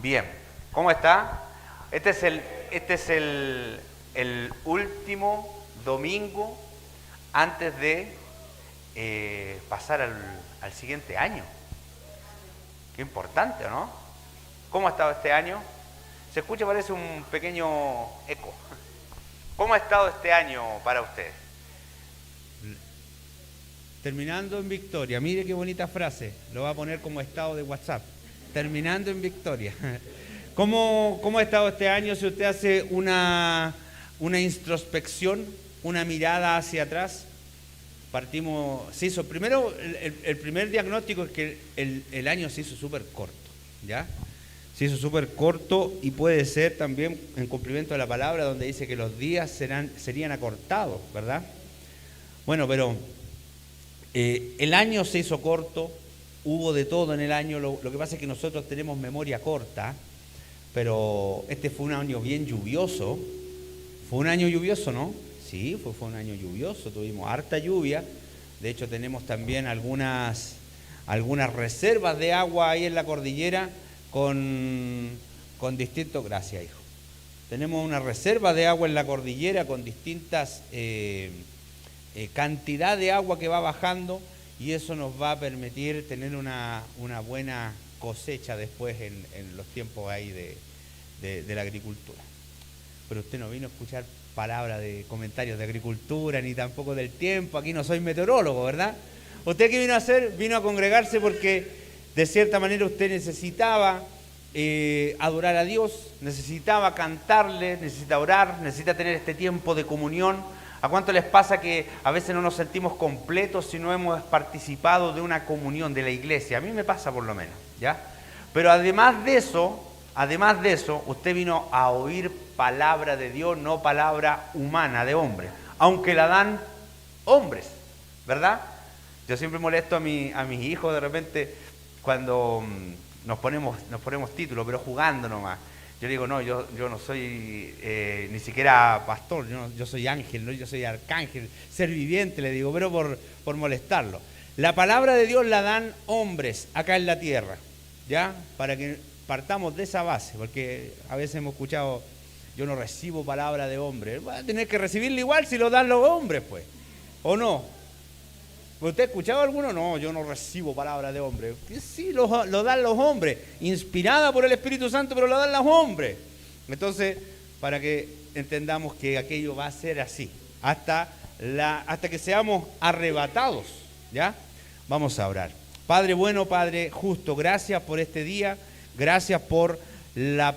Bien, ¿cómo está? Este es el último domingo antes de pasar al siguiente año. Qué importante, ¿no? ¿Cómo ha estado este año? Se escucha, parece un pequeño eco. ¿Cómo ha estado este año para usted? Terminando en victoria. Mire qué bonita frase. Lo va a poner como estado de WhatsApp. Terminando en victoria. ¿Cómo ha estado este año? Si usted hace una introspección, una mirada hacia atrás, primero, el primer diagnóstico es que el año se hizo súper corto, ¿ya? Se hizo súper corto y puede ser también en cumplimiento de la palabra donde dice que los días serían acortados, ¿verdad? Bueno, pero el año se hizo corto, hubo de todo en el año, lo que pasa es que nosotros tenemos memoria corta, pero este fue un año bien lluvioso. ¿Fue un año lluvioso, no? Sí, fue un año lluvioso, tuvimos harta lluvia. De hecho, tenemos también algunas reservas de agua ahí en la cordillera con distintos... Gracias, hijo. Tenemos una reserva de agua en la cordillera con distintas cantidad de agua que va bajando, y eso nos va a permitir tener una buena cosecha después en los tiempos ahí de la agricultura. Pero usted no vino a escuchar palabras de comentarios de agricultura ni tampoco del tiempo. Aquí no soy meteorólogo, ¿verdad? ¿Usted qué vino a hacer? Vino a congregarse porque de cierta manera usted necesitaba adorar a Dios, necesitaba cantarle, necesita orar, necesita tener este tiempo de comunión. ¿A cuánto les pasa que a veces no nos sentimos completos si no hemos participado de una comunión de la iglesia? A mí me pasa por lo menos, ¿ya? Pero además de eso, usted vino a oír palabra de Dios, no palabra humana de hombre, aunque la dan hombres, ¿verdad? Yo siempre molesto a mis hijos de repente cuando nos ponemos títulos, pero jugando nomás. Yo digo, no, yo no soy ni siquiera pastor, yo soy ángel, ¿no? Yo soy arcángel, ser viviente, le digo, pero por molestarlo. La palabra de Dios la dan hombres acá en la tierra, ¿ya? Para que partamos de esa base, porque a veces hemos escuchado, yo no recibo palabra de hombre. Va a tener que recibirla igual si lo dan los hombres, pues, ¿o no? ¿Usted ha escuchado alguno? No, yo no recibo palabra de hombre. Sí, lo dan los hombres, inspirada por el Espíritu Santo, pero lo dan los hombres. Entonces, para que entendamos que aquello va a ser así, hasta que seamos arrebatados, ¿ya? Vamos a orar. Padre bueno, Padre justo, gracias por este día, gracias por la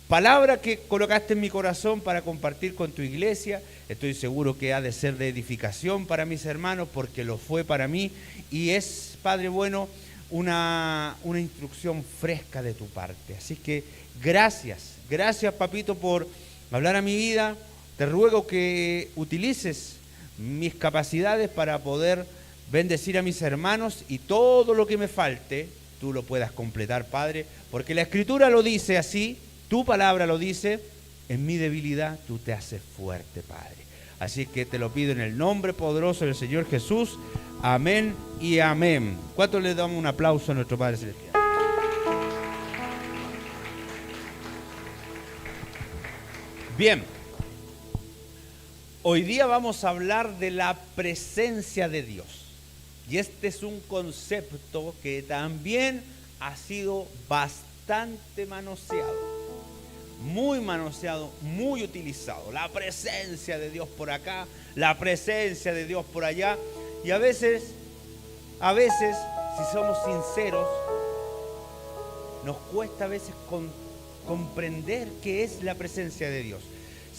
palabra que colocaste en mi corazón para compartir con tu iglesia. Estoy seguro que ha de ser de edificación para mis hermanos, porque lo fue para mí, y es, Padre bueno, una instrucción fresca de tu parte. Así que gracias, papito, por hablar a mi vida. Te ruego que utilices mis capacidades para poder bendecir a mis hermanos, y todo lo que me falte, tú lo puedas completar, Padre, porque la Escritura lo dice así. Tu palabra lo dice, en mi debilidad tú te haces fuerte, Padre. Así que te lo pido en el nombre poderoso del Señor Jesús. Amén y amén. ¿Cuánto le damos un aplauso a nuestro Padre Celestial? Bien, hoy día vamos a hablar de la presencia de Dios. Y este es un concepto que también ha sido bastante manoseado. Muy manoseado, muy utilizado. La presencia de Dios por acá, la presencia de Dios por allá. Y a veces, si somos sinceros, nos cuesta a veces comprender qué es la presencia de Dios.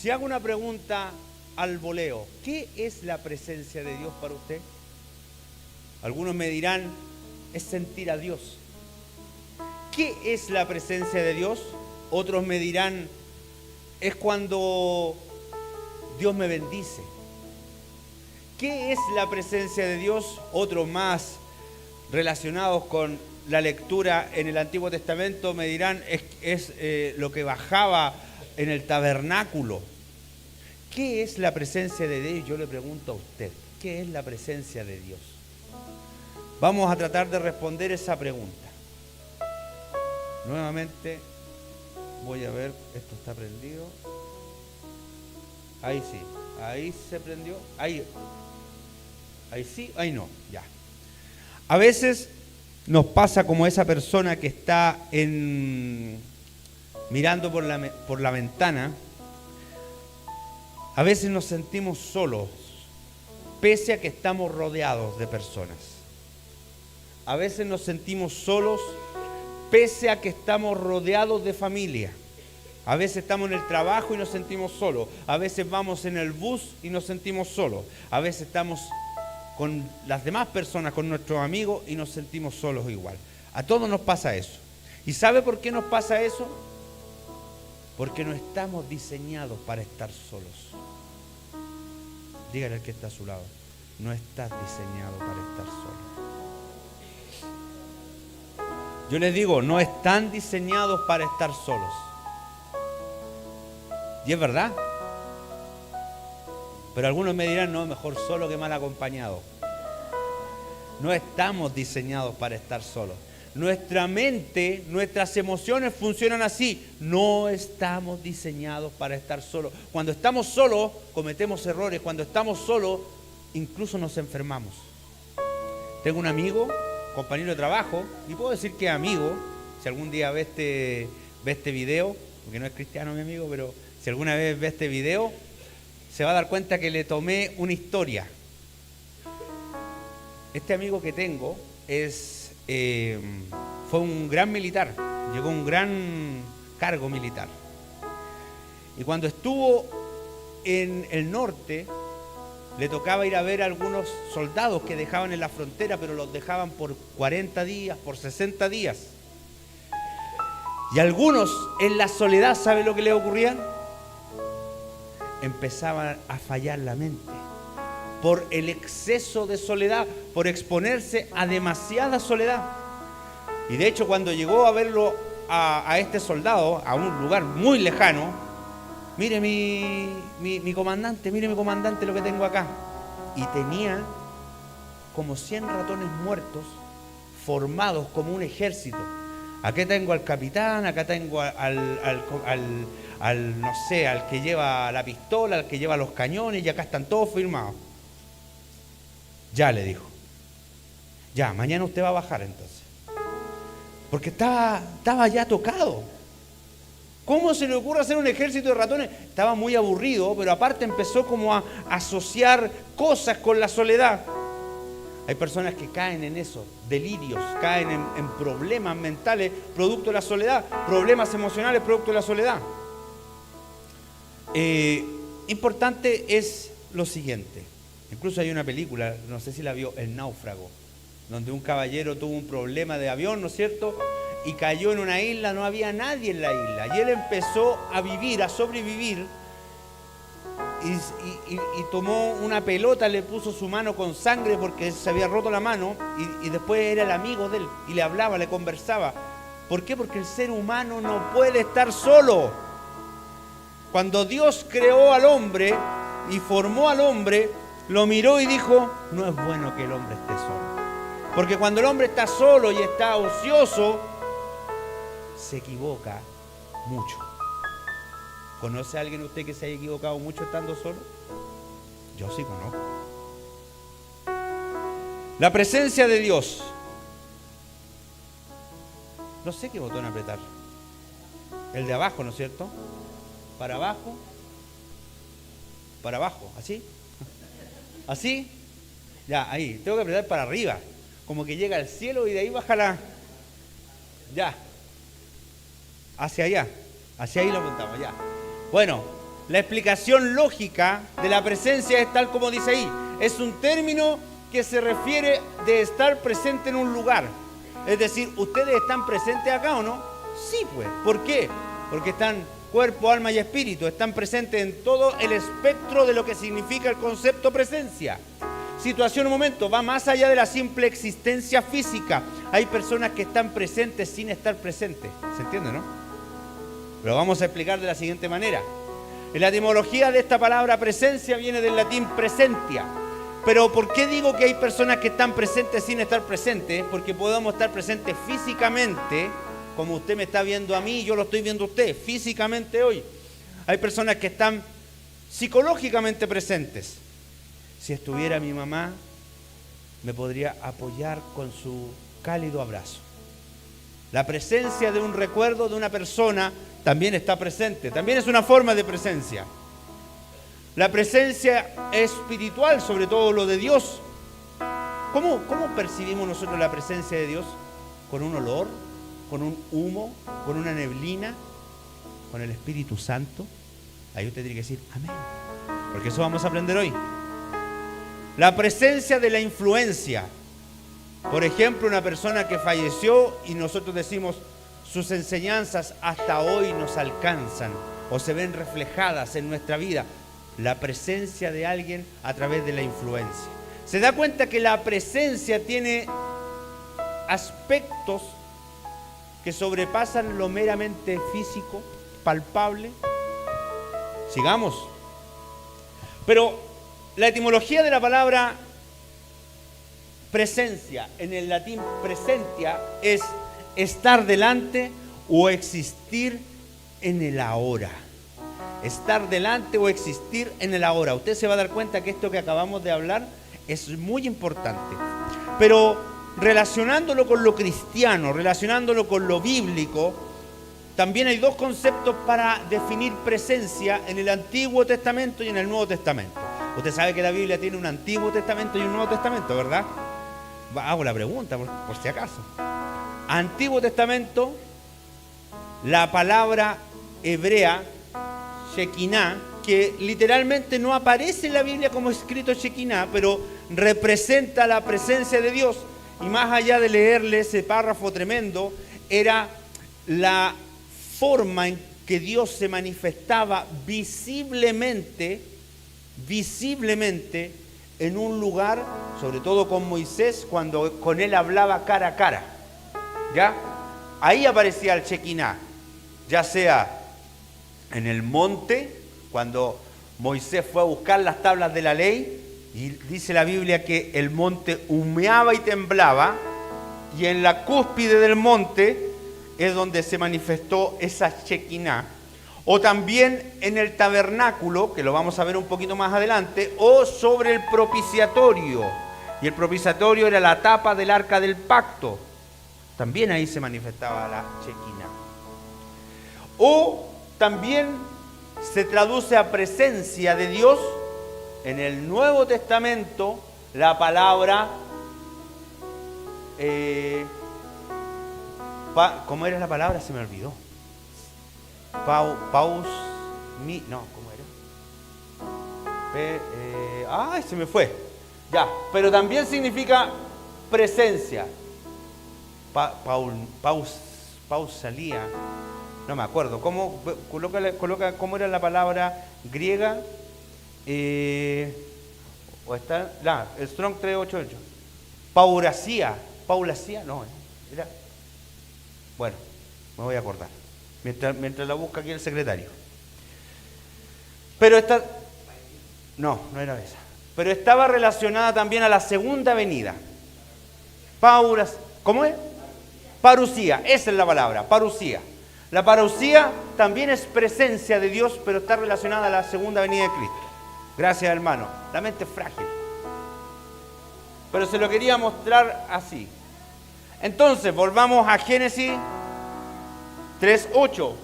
Si hago una pregunta al voleo, ¿qué es la presencia de Dios para usted? Algunos me dirán, es sentir a Dios. ¿Qué es la presencia de Dios? Otros me dirán, es cuando Dios me bendice. ¿Qué es la presencia de Dios? Otros más relacionados con la lectura en el Antiguo Testamento me dirán, es lo que bajaba en el tabernáculo. ¿Qué es la presencia de Dios? Yo le pregunto a usted, ¿qué es la presencia de Dios? Vamos a tratar de responder esa pregunta. Nuevamente, Voy a ver, esto está prendido. Ahí sí, ahí se prendió. Ahí sí, ahí no, ya. A veces nos pasa como esa persona que está mirando por la ventana. A veces nos sentimos solos, pese a que estamos rodeados de personas. A veces nos sentimos solos, pese a que estamos rodeados de familia. A veces estamos en el trabajo y nos sentimos solos. A veces vamos en el bus y nos sentimos solos. A veces estamos con las demás personas, con nuestros amigos y nos sentimos solos igual. A todos nos pasa eso. ¿Y sabe por qué nos pasa eso? Porque no estamos diseñados para estar solos. Dígale al que está a su lado, no estás diseñado para estar solo. Yo les digo, no están diseñados para estar solos. Y es verdad. Pero algunos me dirán, no, mejor solo que mal acompañado. No estamos diseñados para estar solos. Nuestra mente, nuestras emociones funcionan así. No estamos diseñados para estar solos. Cuando estamos solos, cometemos errores. Cuando estamos solos, incluso nos enfermamos. Tengo un amigo, compañero de trabajo, y puedo decir que es amigo. Si algún día ve este video, porque no es cristiano mi amigo, pero si alguna vez ve este video, se va a dar cuenta que le tomé una historia. Este amigo que tengo fue un gran militar, llegó a un gran cargo militar. Y cuando estuvo en el norte, le tocaba ir a ver a algunos soldados que dejaban en la frontera, pero los dejaban por 40 días, por 60 días. Y algunos en la soledad, ¿sabe lo que les ocurría? Empezaban a fallar la mente por el exceso de soledad, por exponerse a demasiada soledad. Y de hecho, cuando llegó a verlo a este soldado, a un lugar muy lejano, mire mi comandante, mire mi comandante lo que tengo acá. Y tenía como 100 ratones muertos formados como un ejército. Aquí tengo al capitán, acá tengo al no sé, al que lleva la pistola, al que lleva los cañones, y acá están todos firmados. Ya, le dijo. Ya, mañana usted va a bajar entonces. Porque estaba ya tocado. ¿Cómo se le ocurre hacer un ejército de ratones? Estaba muy aburrido, pero aparte empezó como a asociar cosas con la soledad. Hay personas que caen en eso, delirios, caen en problemas mentales producto de la soledad, problemas emocionales producto de la soledad. Importante es lo siguiente. Incluso hay una película, no sé si la vio, El Náufrago, donde un caballero tuvo un problema de avión, ¿no es cierto? Y cayó en una isla, no había nadie en la isla. Y él empezó a vivir, a sobrevivir. Y tomó una pelota, le puso su mano con sangre porque se había roto la mano. Y después era el amigo de él. Y le hablaba, le conversaba. ¿Por qué? Porque el ser humano no puede estar solo. Cuando Dios creó al hombre y formó al hombre, lo miró y dijo, no es bueno que el hombre esté solo. Porque cuando el hombre está solo y está ocioso, se equivoca mucho. ¿Conoce a alguien usted que se haya equivocado mucho estando solo? Yo sí conozco. La presencia de Dios. No sé qué botón apretar. El de abajo, ¿no es cierto? Para abajo. Para abajo, ¿así? ¿Así? Ya, ahí. Tengo que apretar para arriba. Como que llega al cielo y de ahí baja la... Ya. Hacia allá. Hacia ahí lo apuntamos, ya. Bueno, la explicación lógica de la presencia es tal como dice ahí. Es un término que se refiere de estar presente en un lugar. Es decir, ¿ustedes están presentes acá o no? Sí, pues. ¿Por qué? Porque están cuerpo, alma y espíritu. Están presentes en todo el espectro de lo que significa el concepto presencia. Situación, un momento, va más allá de la simple existencia física. Hay personas que están presentes sin estar presentes. ¿Se entiende, no? Lo vamos a explicar de la siguiente manera. La etimología de esta palabra presencia viene del latín presentia. Pero ¿por qué digo que hay personas que están presentes sin estar presentes? Porque podemos estar presentes físicamente, como usted me está viendo a mí, yo lo estoy viendo a usted, físicamente hoy. Hay personas que están psicológicamente presentes. Si estuviera mi mamá, me podría apoyar con su cálido abrazo. La presencia de un recuerdo de una persona también está presente, también es una forma de presencia. La presencia espiritual, sobre todo lo de Dios. ¿Cómo percibimos nosotros la presencia de Dios? ¿Con un olor? ¿Con un humo? ¿Con una neblina? ¿Con el Espíritu Santo? Ahí usted tiene que decir amén, porque eso vamos a aprender hoy. La presencia de la influencia. Por ejemplo, una persona que falleció y nosotros decimos sus enseñanzas hasta hoy nos alcanzan o se ven reflejadas en nuestra vida. La presencia de alguien a través de la influencia. ¿Se da cuenta que la presencia tiene aspectos que sobrepasan lo meramente físico, palpable? Sigamos. Pero la etimología de la palabra presencia, en el latín presentia, es estar delante o existir en el ahora. Estar delante o existir en el ahora. Usted se va a dar cuenta que esto que acabamos de hablar es muy importante. Pero relacionándolo con lo cristiano, relacionándolo con lo bíblico, también hay dos conceptos para definir presencia en el Antiguo Testamento y en el Nuevo Testamento. Usted sabe que la Biblia tiene un Antiguo Testamento y un Nuevo Testamento, ¿verdad? Hago la pregunta por si acaso. Antiguo Testamento, la palabra hebrea Shekinah, que literalmente no aparece en la Biblia como escrito Shekinah, pero representa la presencia de Dios. Y más allá de leerle ese párrafo tremendo, era la forma en que Dios se manifestaba visiblemente en un lugar, sobre todo con Moisés, cuando con él hablaba cara a cara. ¿Ya? Ahí aparecía el Shekinah, ya sea en el monte, cuando Moisés fue a buscar las tablas de la ley, y dice la Biblia que el monte humeaba y temblaba, y en la cúspide del monte es donde se manifestó esa Shekinah. O también en el tabernáculo, que lo vamos a ver un poquito más adelante, o sobre el propiciatorio. Y el propiciatorio era la tapa del arca del pacto. También ahí se manifestaba la Shekinah. O también se traduce a presencia de Dios en el Nuevo Testamento la palabra, ¿cómo era la palabra? Se me olvidó. ¿Cómo era? Se me fue. Ya, pero también significa presencia. Pausalía. No me acuerdo. Coloca cómo era la palabra griega. O está. El Strong 388. Paulacía. No, era. Bueno, me voy a acordar. Mientras la busca aquí el secretario. Pero esta. No era esa. Pero estaba relacionada también a la segunda venida. ¿Cómo es? Parucía, esa es la palabra, parucía. La parucía también es presencia de Dios, pero está relacionada a la segunda venida de Cristo. Gracias, hermano. La mente es frágil. Pero se lo quería mostrar así. Entonces, volvamos a Génesis 3:8.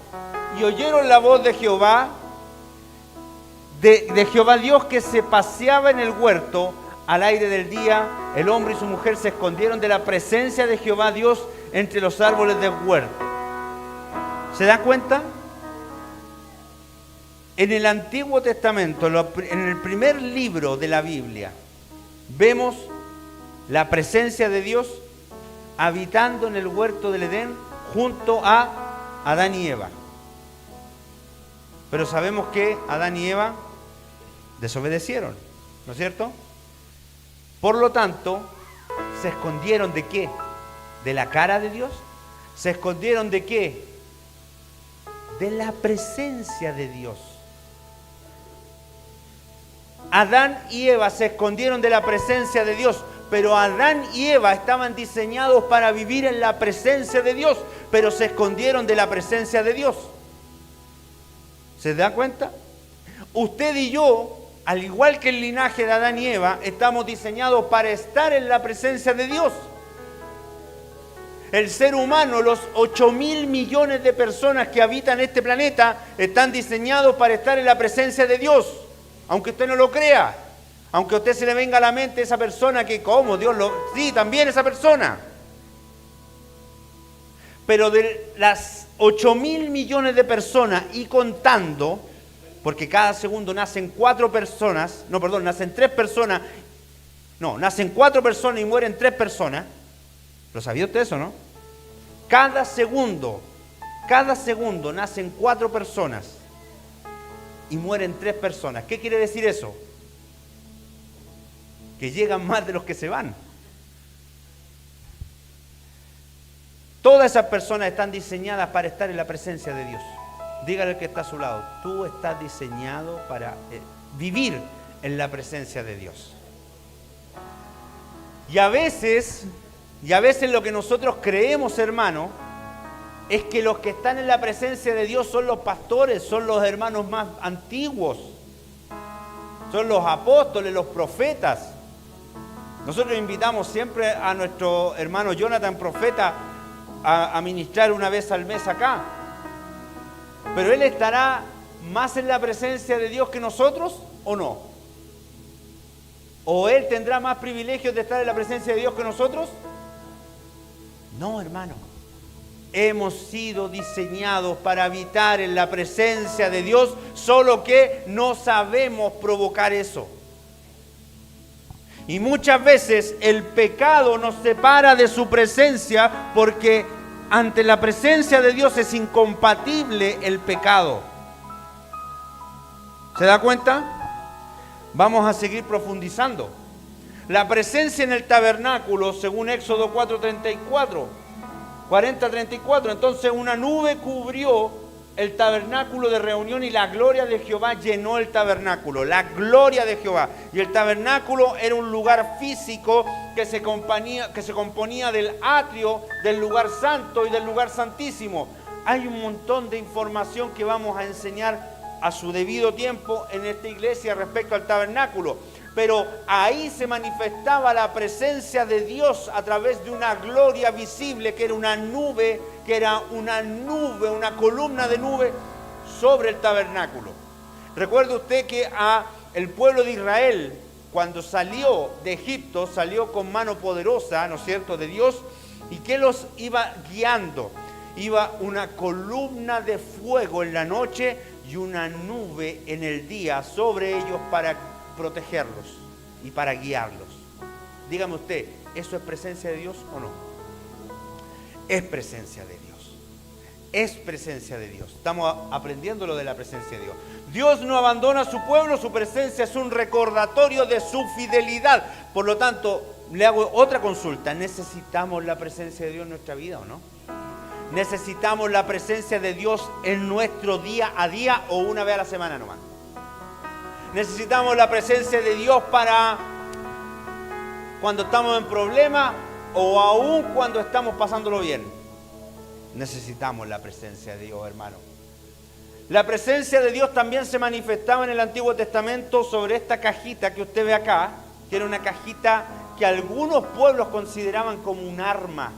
Y oyeron la voz de Jehová, de Jehová Dios, que se paseaba en el huerto al aire del día. El hombre y su mujer se escondieron de la presencia de Jehová Dios entre los árboles del huerto. ¿Se da cuenta? En el Antiguo Testamento, en el primer libro de la Biblia, vemos la presencia de Dios habitando en el huerto del Edén junto a Adán y Eva. Pero sabemos que Adán y Eva desobedecieron, ¿no es cierto? Por lo tanto, ¿se escondieron de qué? ¿De la cara de Dios? ¿Se escondieron de qué? De la presencia de Dios. Adán y Eva se escondieron de la presencia de Dios, pero Adán y Eva estaban diseñados para vivir en la presencia de Dios. pero se escondieron de la presencia de Dios. ¿Se da cuenta? Usted y yo, al igual que el linaje de Adán y Eva, estamos diseñados para estar en la presencia de Dios. El ser humano, los 8.000 millones de personas que habitan este planeta, están diseñados para estar en la presencia de Dios. Aunque usted no lo crea, aunque a usted se le venga a la mente esa persona que, ¿cómo? Dios lo... Sí, también esa persona. Pero de las 8.000 millones de personas y contando, porque cada segundo nacen 4 personas, no, perdón, nacen 3 personas, no, nacen 4 personas y mueren 3 personas. ¿Lo sabía usted eso, no? Cada segundo nacen 4 personas y mueren 3 personas. ¿Qué quiere decir eso? Que llegan más de los que se van. Todas esas personas están diseñadas para estar en la presencia de Dios. Dígale al que está a su lado, tú estás diseñado para vivir en la presencia de Dios. Y a veces lo que nosotros creemos, hermano, es que los que están en la presencia de Dios son los pastores, son los hermanos más antiguos, son los apóstoles, los profetas. Nosotros invitamos siempre a nuestro hermano Jonathan, profeta, a ministrar una vez al mes acá. Pero él estará más en la presencia de Dios que nosotros, ¿o no? ¿O él tendrá más privilegios de estar en la presencia de Dios que nosotros? No, hermano. Hemos sido diseñados para habitar en la presencia de Dios, solo que no sabemos provocar eso. Y muchas veces el pecado nos separa de su presencia porque ante la presencia de Dios es incompatible el pecado. ¿Se da cuenta? Vamos a seguir profundizando. La presencia en el tabernáculo, según Éxodo 40:34, entonces una nube cubrió el tabernáculo de reunión y la gloria de Jehová llenó el tabernáculo. La gloria de Jehová. Y el tabernáculo era un lugar físico que se componía del atrio, del lugar santo y del lugar santísimo. Hay un montón de información que vamos a enseñar a su debido tiempo en esta iglesia respecto al tabernáculo. Pero ahí se manifestaba la presencia de Dios a través de una gloria visible que era una nube, una columna de nube sobre el tabernáculo. Recuerde usted que el pueblo de Israel, cuando salió de Egipto, salió con mano poderosa, ¿no es cierto?, de Dios, y que los iba guiando. Iba una columna de fuego en la noche y una nube en el día sobre ellos para protegerlos y para guiarlos. Dígame usted, ¿eso es presencia de Dios o no? Es presencia de Dios. Es presencia de Dios. Estamos aprendiendo lo de la presencia de Dios. Dios no abandona a su pueblo, su presencia es un recordatorio de su fidelidad. Por lo tanto, le hago otra consulta. ¿Necesitamos la presencia de Dios en nuestra vida o no? ¿Necesitamos la presencia de Dios en nuestro día a día o una vez a la semana nomás? Necesitamos la presencia de Dios para cuando estamos en problemas o aún cuando estamos pasándolo bien. Necesitamos la presencia de Dios, hermano. La presencia de Dios también se manifestaba en el Antiguo Testamento sobre esta cajita que usted ve acá, que era una cajita que algunos pueblos consideraban como un arma.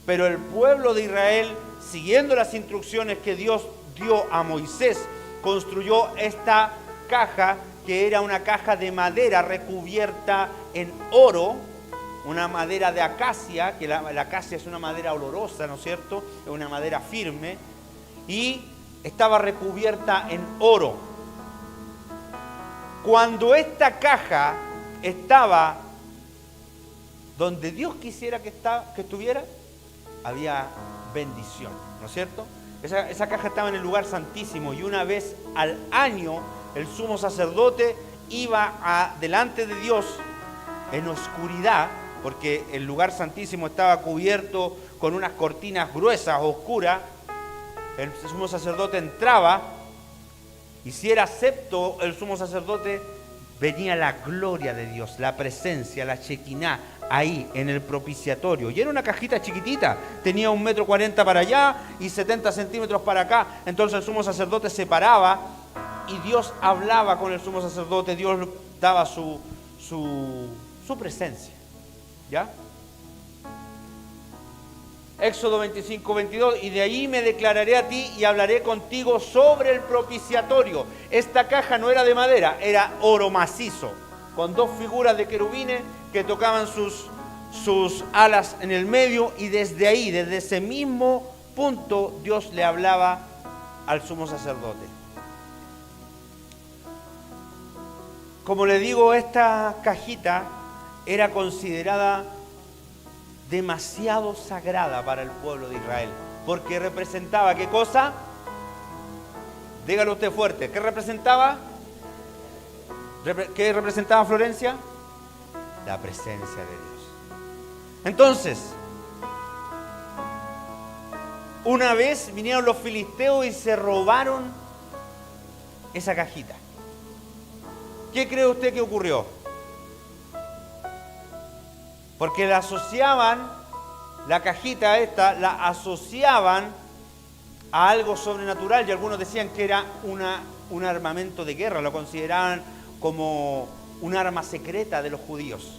Pero el pueblo de Israel, siguiendo las instrucciones que Dios dio a Moisés, construyó esta caja, que era una caja de madera recubierta en oro, una madera de acacia, que la acacia es una madera olorosa, ¿no es cierto? Es una madera firme, y estaba recubierta en oro. Cuando esta caja estaba donde Dios quisiera que estuviera, había bendición, ¿no es cierto? Esa caja estaba en el lugar santísimo y una vez al año el sumo sacerdote iba delante de Dios en oscuridad, porque el lugar santísimo estaba cubierto con unas cortinas gruesas, oscuras. El sumo sacerdote entraba y si era acepto el sumo sacerdote, venía la gloria de Dios, la presencia, la Shekinah, ahí en el propiciatorio. Y era una cajita chiquitita, tenía 1,40 m para allá y 70 centímetros para acá. Entonces el sumo sacerdote se paraba y Dios hablaba con el sumo sacerdote, Dios daba su presencia. ¿Ya? Éxodo 25, 22, y de ahí me declararé a ti y hablaré contigo sobre el propiciatorio. Esta caja no era de madera, era oro macizo, con 2 figuras de querubines que tocaban sus alas en el medio, y desde ahí, desde ese mismo punto, Dios le hablaba al sumo sacerdote. Como le digo, esta cajita era considerada demasiado sagrada para el pueblo de Israel, porque representaba, ¿qué cosa? Dígalo usted fuerte, ¿qué representaba? ¿Qué representaba, Florencia? La presencia de Dios. Entonces, una vez vinieron los filisteos y se robaron esa cajita. ¿Qué cree usted que ocurrió? Porque la asociaban, la cajita esta, la asociaban a algo sobrenatural, y algunos decían que era un armamento de guerra, lo consideraban como un arma secreta de los judíos.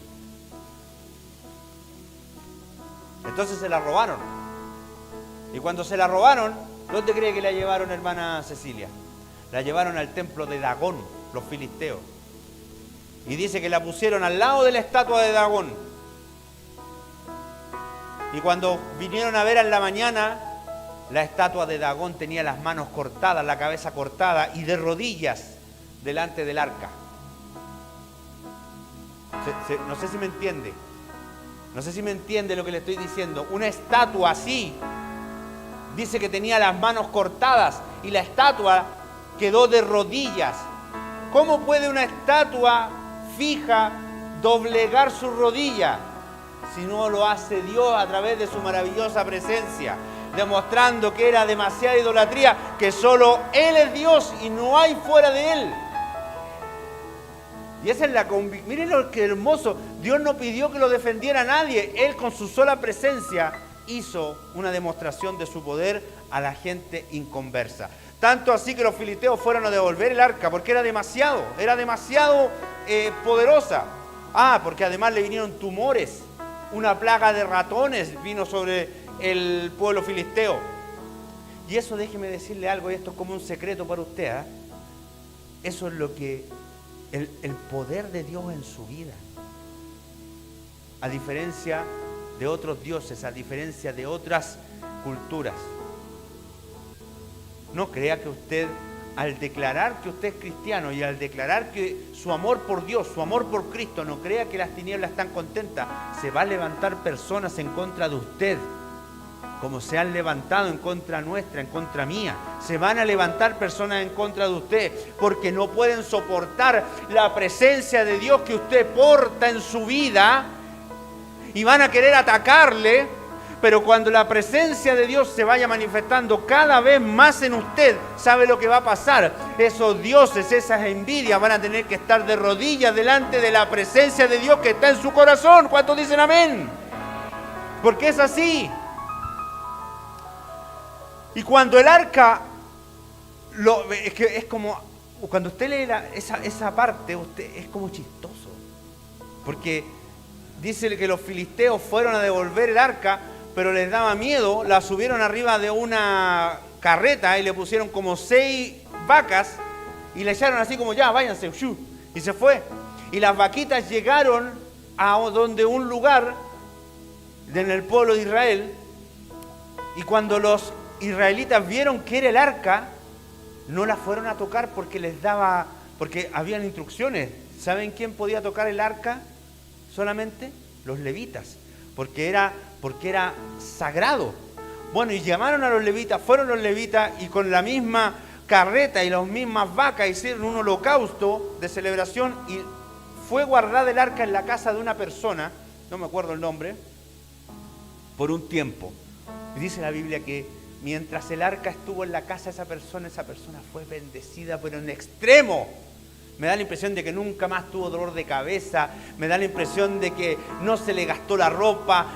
Entonces se la robaron. Y cuando se la robaron, ¿dónde cree que la llevaron, hermana Cecilia? La llevaron al templo de Dagón, los filisteos. Y dice que la pusieron al lado de la estatua de Dagón. Y cuando vinieron a ver en la mañana, la estatua de Dagón tenía las manos cortadas, la cabeza cortada y de rodillas delante del arca. No sé si me entiende. No sé si me entiende lo que le estoy diciendo. Una estatua así, dice que tenía las manos cortadas y la estatua quedó de rodillas. ¿Cómo puede una estatua fija doblegar su rodilla? Si no lo hace Dios a través de su maravillosa presencia, demostrando que era demasiada idolatría, que solo Él es Dios y no hay fuera de Él. Y esa es la convicción. Miren lo que hermoso. Dios no pidió que lo defendiera a nadie. Él con su sola presencia hizo una demostración de su poder a la gente inconversa. Tanto así que los filisteos fueron a devolver el arca porque era demasiado poderosa. Porque además le vinieron tumores. Una plaga de ratones vino sobre el pueblo filisteo. Y eso, déjeme decirle algo, y esto es como un secreto para usted, Eso es lo que el poder de Dios en su vida. A diferencia de otros dioses, a diferencia de otras culturas. No crea que usted, al declarar que usted es cristiano y al declarar que su amor por Dios, su amor por Cristo, no crea que las tinieblas están contentas. Se va a levantar personas en contra de usted, como se han levantado en contra nuestra, en contra mía. Se van a levantar personas en contra de usted, porque no pueden soportar la presencia de Dios que usted porta en su vida, y van a querer atacarle. Pero cuando la presencia de Dios se vaya manifestando cada vez más en usted, ¿sabe lo que va a pasar? Esos dioses, esas envidias van a tener que estar de rodillas delante de la presencia de Dios que está en su corazón. ¿Cuántos dicen amén? Porque es así. Y cuando el arca, es como, cuando usted lee esa parte, es como chistoso. Porque dice que los filisteos fueron a devolver el arca, pero les daba miedo, la subieron arriba de una carreta y le pusieron como 6 vacas y le echaron así como ya, váyanse, y se fue. Y las vaquitas llegaron a donde un lugar en el pueblo de Israel, y cuando los israelitas vieron que era el arca, no la fueron a tocar porque habían instrucciones. ¿Saben quién podía tocar el arca? Solamente los levitas, porque era sagrado. Bueno, y llamaron a los levitas, fueron los levitas y con la misma carreta y las mismas vacas hicieron un holocausto de celebración, y fue guardada el arca en la casa de una persona, no me acuerdo el nombre, por un tiempo. Y dice la Biblia que mientras el arca estuvo en la casa de esa persona fue bendecida, pero en extremo. Me da la impresión de que nunca más tuvo dolor de cabeza. Me da la impresión de que no se le gastó la ropa,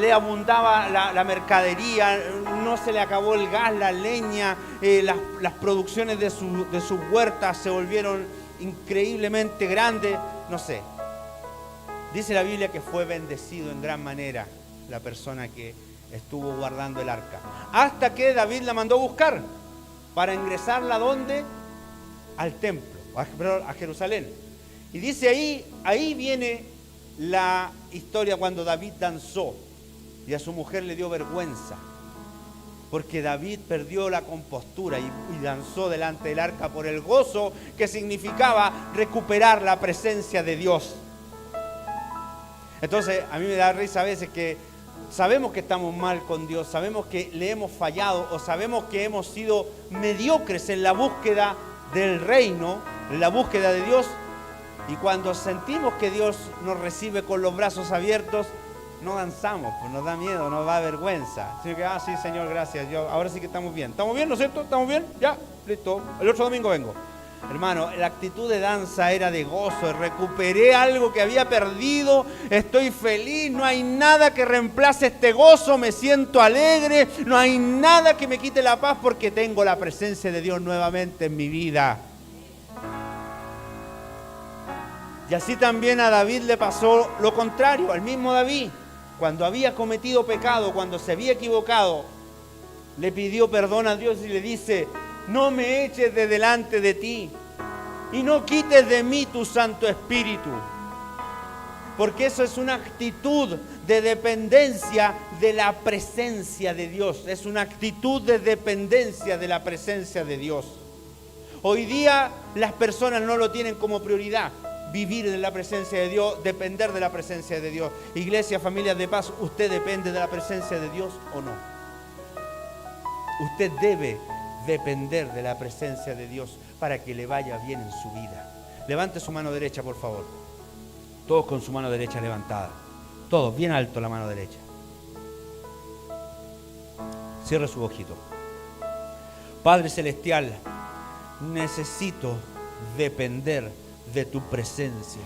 le abundaba la mercadería, no se le acabó el gas, la leña, las producciones de sus huertas se volvieron increíblemente grandes. No sé. Dice la Biblia que fue bendecido en gran manera la persona que estuvo guardando el arca. Hasta que David la mandó a buscar para ingresarla, ¿dónde? Al templo, a Jerusalén. Y dice ahí viene la historia cuando David danzó y a su mujer le dio vergüenza. Porque David perdió la compostura y danzó delante del arca por el gozo que significaba recuperar la presencia de Dios. Entonces, a mí me da risa a veces que sabemos que estamos mal con Dios, sabemos que le hemos fallado o sabemos que hemos sido mediocres en la búsqueda del reino, en la búsqueda de Dios, y cuando sentimos que Dios nos recibe con los brazos abiertos, no danzamos, pues nos da miedo, nos da vergüenza. Sino que, sí, Señor, gracias, ahora sí que estamos bien. ¿Estamos bien, no es cierto? ¿Estamos bien? Ya, listo. El otro domingo vengo. Hermano, la actitud de danza era de gozo. Recuperé algo que había perdido. Estoy feliz. No hay nada que reemplace este gozo. Me siento alegre. No hay nada que me quite la paz porque tengo la presencia de Dios nuevamente en mi vida. Y así también a David le pasó lo contrario. Al mismo David, cuando había cometido pecado, cuando se había equivocado, le pidió perdón a Dios y le dice: no me eches de delante de ti y no quites de mí tu Santo Espíritu. Porque eso es una actitud de dependencia de la presencia de Dios. Es una actitud de dependencia de la presencia de Dios. Hoy día las personas no lo tienen como prioridad. Vivir en la presencia de Dios, depender de la presencia de Dios. Iglesia, familia de paz, ¿usted depende de la presencia de Dios o no? Usted debe depender de la presencia de Dios para que le vaya bien en su vida. Levante su mano derecha, por favor. Todos con su mano derecha levantada. Todos, bien alto la mano derecha. Cierre su ojito. Padre Celestial, necesito depender de tu presencia.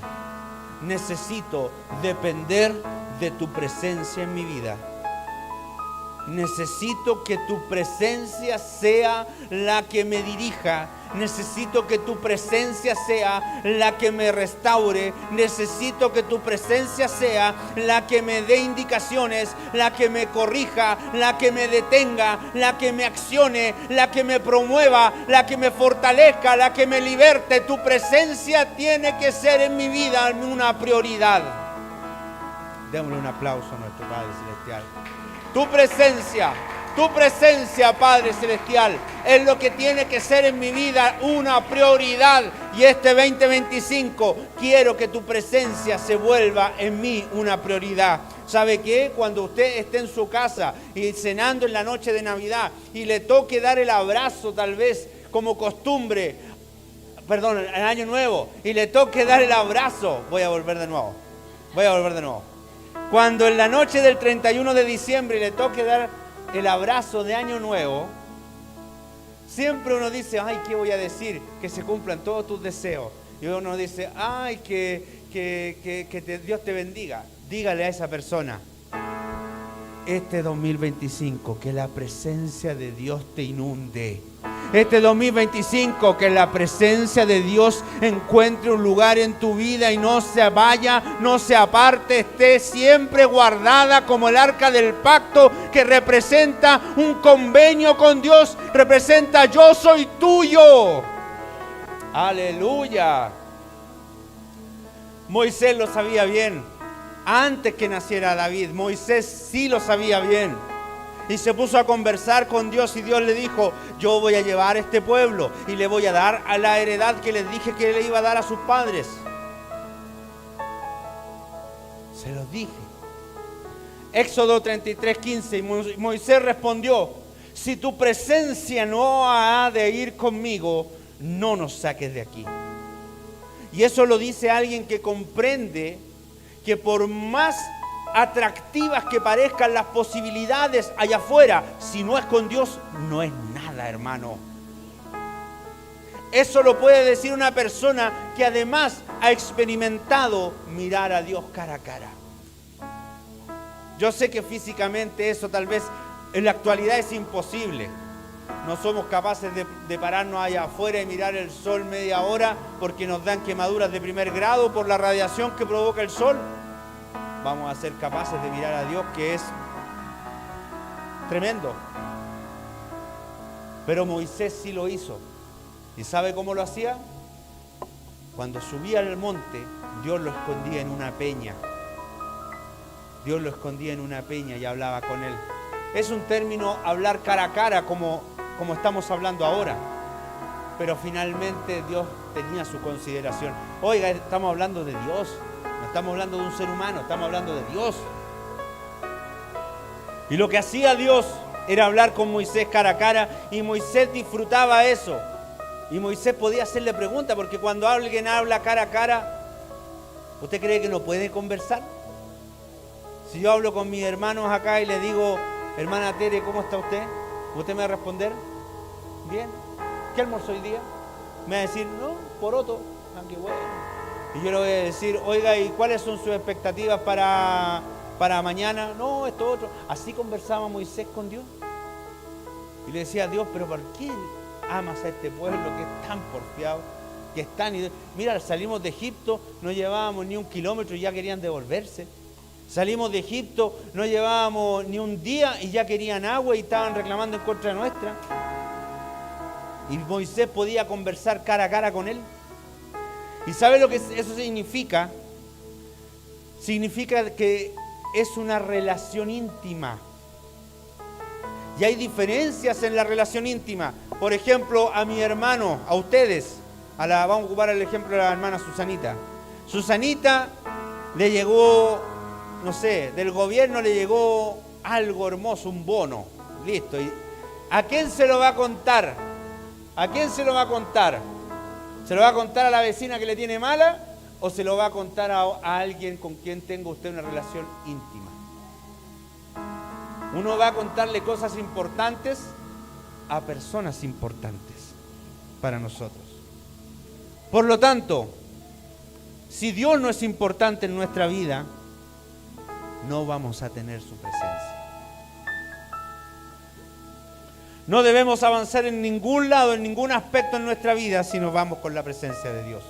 Necesito depender de tu presencia en mi vida. Necesito que tu presencia sea la que me dirija. Necesito que tu presencia sea la que me restaure. Necesito que tu presencia sea la que me dé indicaciones, la que me corrija, la que me detenga, la que me accione, la que me promueva, la que me fortalezca, la que me liberte. Tu presencia tiene que ser en mi vida una prioridad. Démosle un aplauso a nuestro Padre Celestial. Tu presencia, Padre Celestial, es lo que tiene que ser en mi vida una prioridad. Y este 2025 quiero que tu presencia se vuelva en mí una prioridad. ¿Sabe qué? Cuando usted esté en su casa y cenando en la noche de Navidad y le toque dar el abrazo, tal vez como costumbre, el año nuevo, y le toque dar el abrazo, voy a volver de nuevo. Cuando en la noche del 31 de diciembre le toque dar el abrazo de Año Nuevo, siempre uno dice: ay, ¿qué voy a decir? Que se cumplan todos tus deseos. Y uno dice: ay, que Dios te bendiga. Dígale a esa persona: este 2025, que la presencia de Dios te inunde. Este 2025, que la presencia de Dios encuentre un lugar en tu vida y no se vaya, no se aparte, esté siempre guardada como el arca del pacto, que representa un convenio con Dios, representa: yo soy tuyo. Aleluya. Moisés lo sabía bien. Antes que naciera David, Moisés sí lo sabía bien. Y se puso a conversar con Dios y Dios le dijo: yo voy a llevar a este pueblo y le voy a dar a la heredad que les dije que le iba a dar a sus padres. Se los dije. Éxodo 33:15, y Moisés respondió: si tu presencia no ha de ir conmigo, no nos saques de aquí. Y eso lo dice alguien que comprende que por más atractivas que parezcan las posibilidades allá afuera, si no es con Dios, no es nada, hermano. Eso lo puede decir una persona que además ha experimentado mirar a Dios cara a cara. Yo sé que físicamente eso tal vez en la actualidad es imposible. No somos capaces de pararnos allá afuera y mirar el sol media hora porque nos dan quemaduras de primer grado por la radiación que provoca el sol. Vamos a ser capaces de mirar a Dios, que es tremendo. Pero Moisés sí lo hizo. ¿Y sabe cómo lo hacía? Cuando subía al monte, Dios lo escondía en una peña. Dios lo escondía en una peña y hablaba con él. Es un término hablar cara a cara como estamos hablando ahora. Pero finalmente Dios tenía su consideración. Oiga, estamos hablando de Dios. No estamos hablando de un ser humano, estamos hablando de Dios. Y lo que hacía Dios era hablar con Moisés cara a cara, y Moisés disfrutaba eso. Y Moisés podía hacerle preguntas, porque cuando alguien habla cara a cara, ¿usted cree que no puede conversar? Si yo hablo con mis hermanos acá y le digo, hermana Tere, ¿cómo está usted? ¿Usted me va a responder? Bien. ¿Qué almorzó hoy día? Me va a decir, no, poroto. Ah, qué bueno. Y yo le voy a decir, oiga, ¿y cuáles son sus expectativas para mañana? No, esto otro. Así conversaba Moisés con Dios. Y le decía a Dios, pero ¿por qué amas a este pueblo que es tan porfiado? Que es tan... Mira, salimos de Egipto, no llevábamos ni 1 kilómetro y ya querían devolverse. Salimos de Egipto, no llevábamos ni un día y ya querían agua y estaban reclamando en contra nuestra. Y Moisés podía conversar cara a cara con él. ¿Y sabe lo que eso significa? Significa que es una relación íntima. Y hay diferencias en la relación íntima. Por ejemplo, a mi hermano, a ustedes, vamos a ocupar el ejemplo de la hermana Susanita. Susanita le llegó, no sé, del gobierno le llegó algo hermoso, un bono. Listo. ¿Y a quién se lo va a contar? ¿A quién se lo va a contar? ¿Se lo va a contar a la vecina que le tiene mala? ¿O se lo va a contar a alguien con quien tenga usted una relación íntima? Uno va a contarle cosas importantes a personas importantes para nosotros. Por lo tanto, si Dios no es importante en nuestra vida, no vamos a tener su presencia. No debemos avanzar en ningún lado, en ningún aspecto en nuestra vida si nos vamos con la presencia de Dios.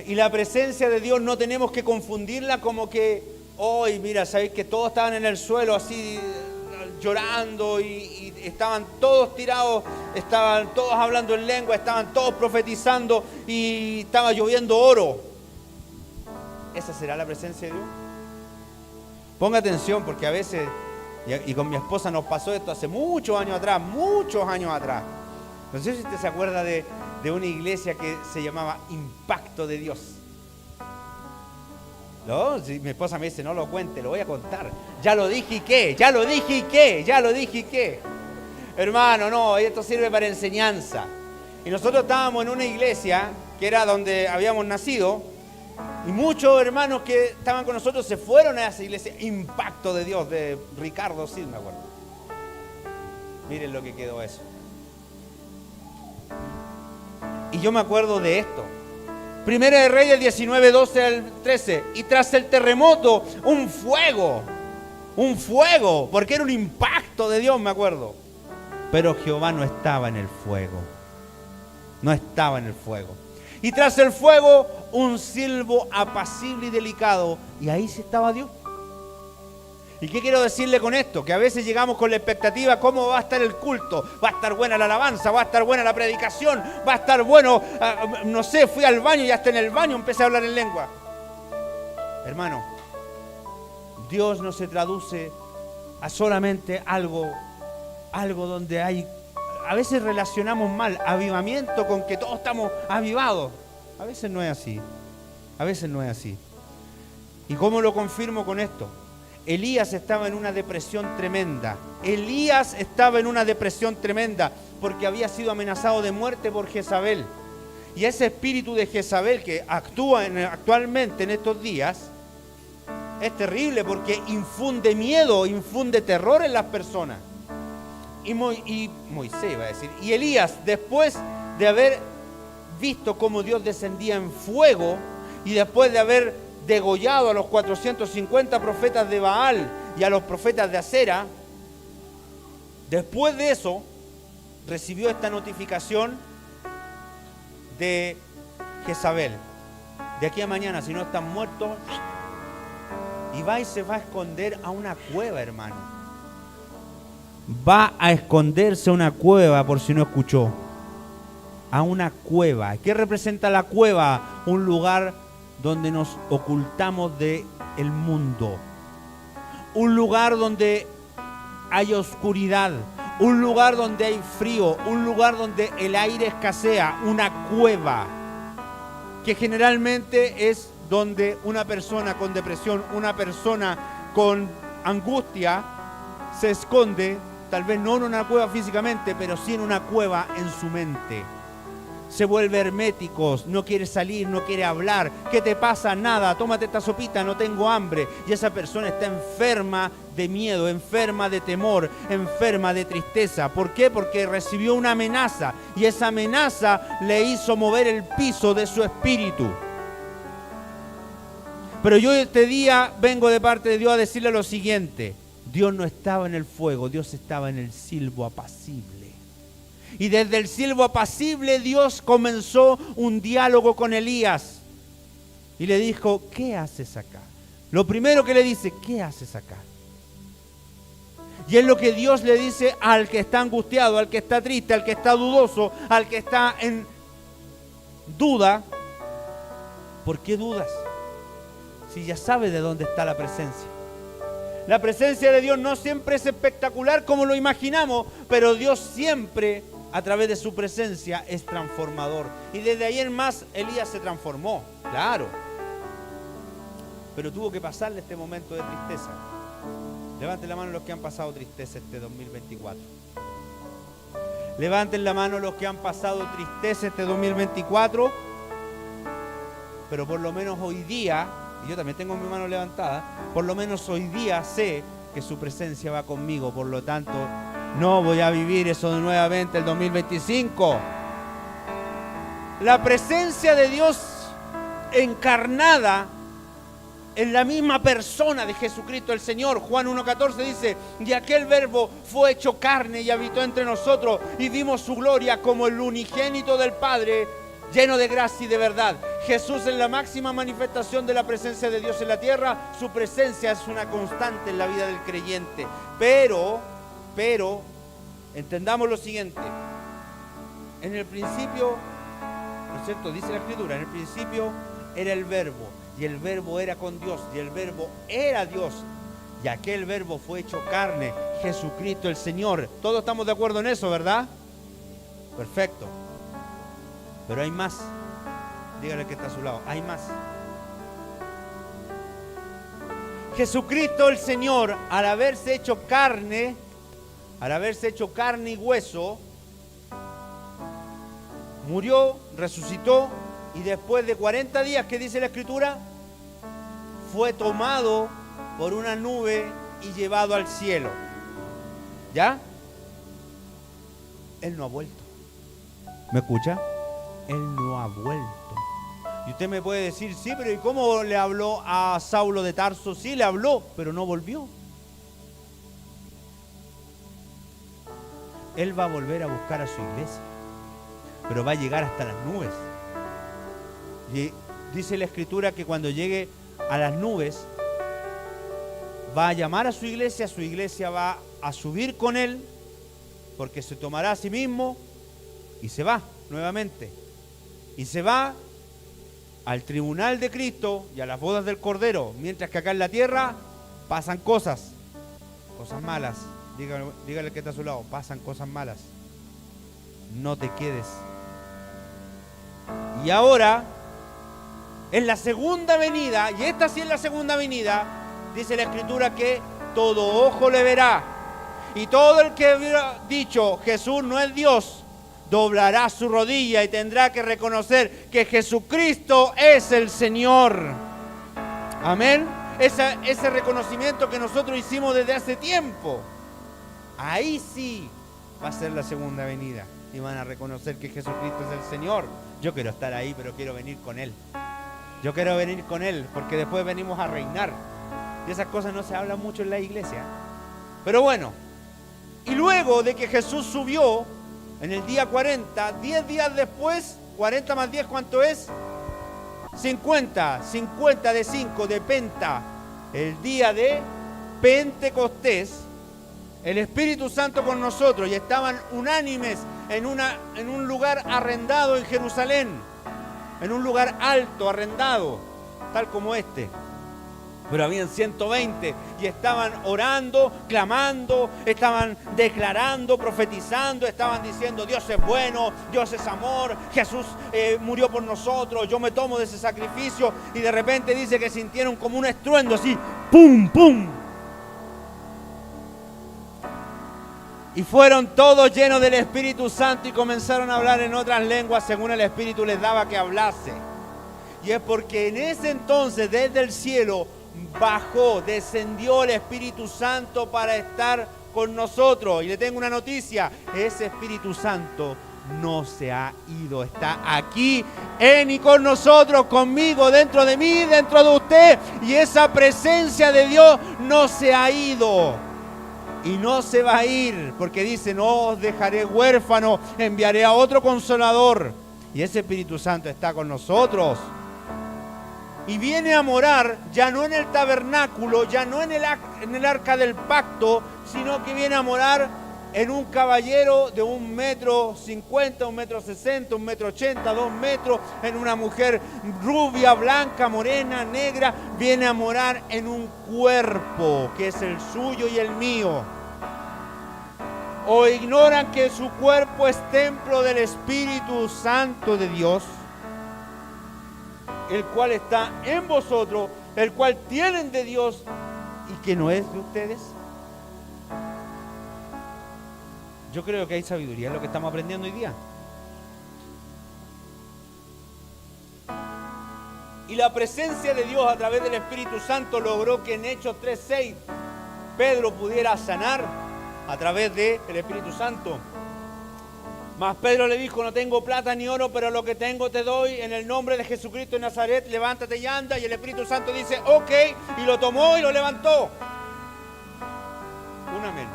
Y la presencia de Dios no tenemos que confundirla como que hoy, mira, sabéis que todos estaban en el suelo así llorando y estaban todos tirados, estaban todos hablando en lengua, estaban todos profetizando y estaba lloviendo oro. ¿Esa será la presencia de Dios? Ponga atención, porque a veces, y con mi esposa nos pasó esto hace muchos años atrás. No sé si usted se acuerda de una iglesia que se llamaba Impacto de Dios. ¿No? Si mi esposa me dice, no lo cuente, lo voy a contar. Ya lo dije y qué. Hermano, no, esto sirve para enseñanza. Y nosotros estábamos en una iglesia que era donde habíamos nacido. Y muchos hermanos que estaban con nosotros se fueron a esa iglesia, Impacto de Dios, de Ricardo Cid, me acuerdo. Miren lo que quedó eso. Y yo me acuerdo de esto. Primera de Reyes 19, 12 al 13. Y tras el terremoto, un fuego, porque era un impacto de Dios, me acuerdo. Pero Jehová no estaba en el fuego. Y tras el fuego, un silbo apacible y delicado. Y ahí sí estaba Dios. ¿Y qué quiero decirle con esto? Que a veces llegamos con la expectativa, ¿cómo va a estar el culto? ¿Va a estar buena la alabanza? ¿Va a estar buena la predicación? ¿Va a estar bueno? No sé, fui al baño y hasta en el baño empecé a hablar en lengua. Hermano, Dios no se traduce a solamente algo donde hay... A veces relacionamos mal avivamiento con que todos estamos avivados. A veces no es así. ¿Y cómo lo confirmo con esto? Elías estaba en una depresión tremenda. Porque había sido amenazado de muerte por Jezabel. Y ese espíritu de Jezabel que actúa actualmente en estos días es terrible porque infunde miedo, infunde terror en las personas. y Moisés, va a decir, y Elías, después de haber visto cómo Dios descendía en fuego y después de haber degollado a los 450 profetas de Baal y a los profetas de Acera, después de eso recibió esta notificación de Jezabel: de aquí a mañana, si no están muertos, y va y se va a esconder a una cueva, hermano. Va a esconderse a una cueva, por si no escuchó. A una cueva. ¿Qué representa la cueva? Un lugar donde nos ocultamos del mundo. Un lugar donde hay oscuridad. Un lugar donde hay frío. Un lugar donde el aire escasea. Una cueva. Que generalmente es donde una persona con depresión, una persona con angustia se esconde, tal vez no en una cueva físicamente, pero sí en una cueva en su mente. Se vuelve hermético, no quiere salir, no quiere hablar. ¿Qué te pasa? Nada, tómate esta sopita, no tengo hambre. Y esa persona está enferma de miedo, enferma de temor, enferma de tristeza. ¿Por qué? Porque recibió una amenaza y esa amenaza le hizo mover el piso de su espíritu. Pero yo este día vengo de parte de Dios a decirle lo siguiente: Dios no estaba en el fuego, Dios estaba en el silbo apacible. Y desde el silbo apacible Dios comenzó un diálogo con Elías. Y le dijo: ¿qué haces acá? Lo primero que le dice: ¿qué haces acá? Y es lo que Dios le dice al que está angustiado, al que está triste, al que está dudoso, al que está en duda. ¿Por qué dudas? Si ya sabes de dónde está la presencia. La presencia de Dios no siempre es espectacular como lo imaginamos, pero Dios siempre, a través de su presencia, es transformador. Y desde ahí en más, Elías se transformó, claro. Pero tuvo que pasarle este momento de tristeza. Levanten la mano los que han pasado tristeza este 2024. Levanten la mano los que han pasado tristeza este 2024. Pero por lo menos hoy día, y yo también tengo mi mano levantada, por lo menos hoy día sé que su presencia va conmigo. Por lo tanto, no voy a vivir eso nuevamente el 2025. La presencia de Dios encarnada en la misma persona de Jesucristo el Señor. Juan 1:14 dice: y aquel verbo fue hecho carne y habitó entre nosotros, y vimos su gloria como el unigénito del Padre, lleno de gracia y de verdad. Jesús es la máxima manifestación de la presencia de Dios en la tierra. Su presencia es una constante en la vida del creyente. Pero, entendamos lo siguiente. En el principio, ¿no es cierto? Dice la Escritura, en el principio era el verbo, y el verbo era con Dios, y el verbo era Dios, y aquel verbo fue hecho carne, Jesucristo el Señor. Todos estamos de acuerdo en eso, ¿verdad? Perfecto. Pero hay más. Dígale que está a su lado, hay más. Jesucristo el Señor, al haberse hecho carne y hueso, murió, resucitó, y después de 40 días, ¿qué dice la Escritura? Fue tomado por una nube y llevado al cielo. ¿Ya? Él no ha vuelto. ¿Me escucha? Él no ha vuelto. Y usted me puede decir: sí, pero ¿y cómo le habló a Saulo de Tarso? Sí, le habló, pero no volvió. Él va a volver a buscar a su iglesia, pero va a llegar hasta las nubes. Y dice la Escritura que cuando llegue a las nubes, va a llamar a su iglesia va a subir con él, porque se tomará a sí mismo y se va nuevamente. Y se va al tribunal de Cristo y a las bodas del Cordero, mientras que acá en la tierra pasan cosas malas. Dígale que está a su lado: pasan cosas malas. No te quedes. Y ahora, en la segunda venida, y esta sí es la segunda venida, dice la Escritura que todo ojo le verá, y todo el que hubiera dicho Jesús no es Dios, doblará su rodilla y tendrá que reconocer que Jesucristo es el Señor. Amén. Ese reconocimiento que nosotros hicimos desde hace tiempo. Ahí sí va a ser la segunda venida y van a reconocer que Jesucristo es el Señor. Yo quiero estar ahí, pero quiero venir con Él. Yo quiero venir con Él, porque después venimos a reinar. Y esas cosas no se hablan mucho en la iglesia. Pero bueno, y luego de que Jesús subió en el día 40, 10 días después, 40 más 10, ¿cuánto es? 50, 50 de 5 de Penta, el día de Pentecostés, el Espíritu Santo con nosotros, y estaban unánimes en un lugar arrendado en Jerusalén, en un lugar alto, arrendado, tal como este. Pero habían 120 y estaban orando, clamando, estaban declarando, profetizando, estaban diciendo: Dios es bueno, Dios es amor, Jesús murió por nosotros, yo me tomo de ese sacrificio. Y de repente dice que sintieron como un estruendo así, ¡pum, pum! Y fueron todos llenos del Espíritu Santo y comenzaron a hablar en otras lenguas según el Espíritu les daba que hablase. Y es porque en ese entonces, desde el cielo, bajó, descendió el Espíritu Santo para estar con nosotros. Y le tengo una noticia: ese Espíritu Santo no se ha ido, está aquí en y con nosotros, conmigo, dentro de mí, dentro de usted. Y esa presencia de Dios no se ha ido y no se va a ir, porque dice: no os dejaré huérfano, enviaré a otro Consolador. Y ese Espíritu Santo está con nosotros. Y viene a morar ya no en el tabernáculo, ya no en el arca del pacto, sino que viene a morar en un caballero de 1,50 metros, 1,60 metros, 1,80 metros, 2 metros, en una mujer rubia, blanca, morena, negra. Viene a morar en un cuerpo que es el suyo y el mío. ¿O ignoran que su cuerpo es templo del Espíritu Santo de Dios, el cual está en vosotros, el cual tienen de Dios y que no es de ustedes? Yo creo que hay sabiduría en lo que estamos aprendiendo hoy día. Y la presencia de Dios a través del Espíritu Santo logró que en Hechos 3:6 Pedro pudiera sanar a través del Espíritu Santo. Mas Pedro le dijo: no tengo plata ni oro, pero lo que tengo te doy. En el nombre de Jesucristo de Nazaret, levántate y anda. Y el Espíritu Santo dice: ok, y lo tomó y lo levantó. Un amén.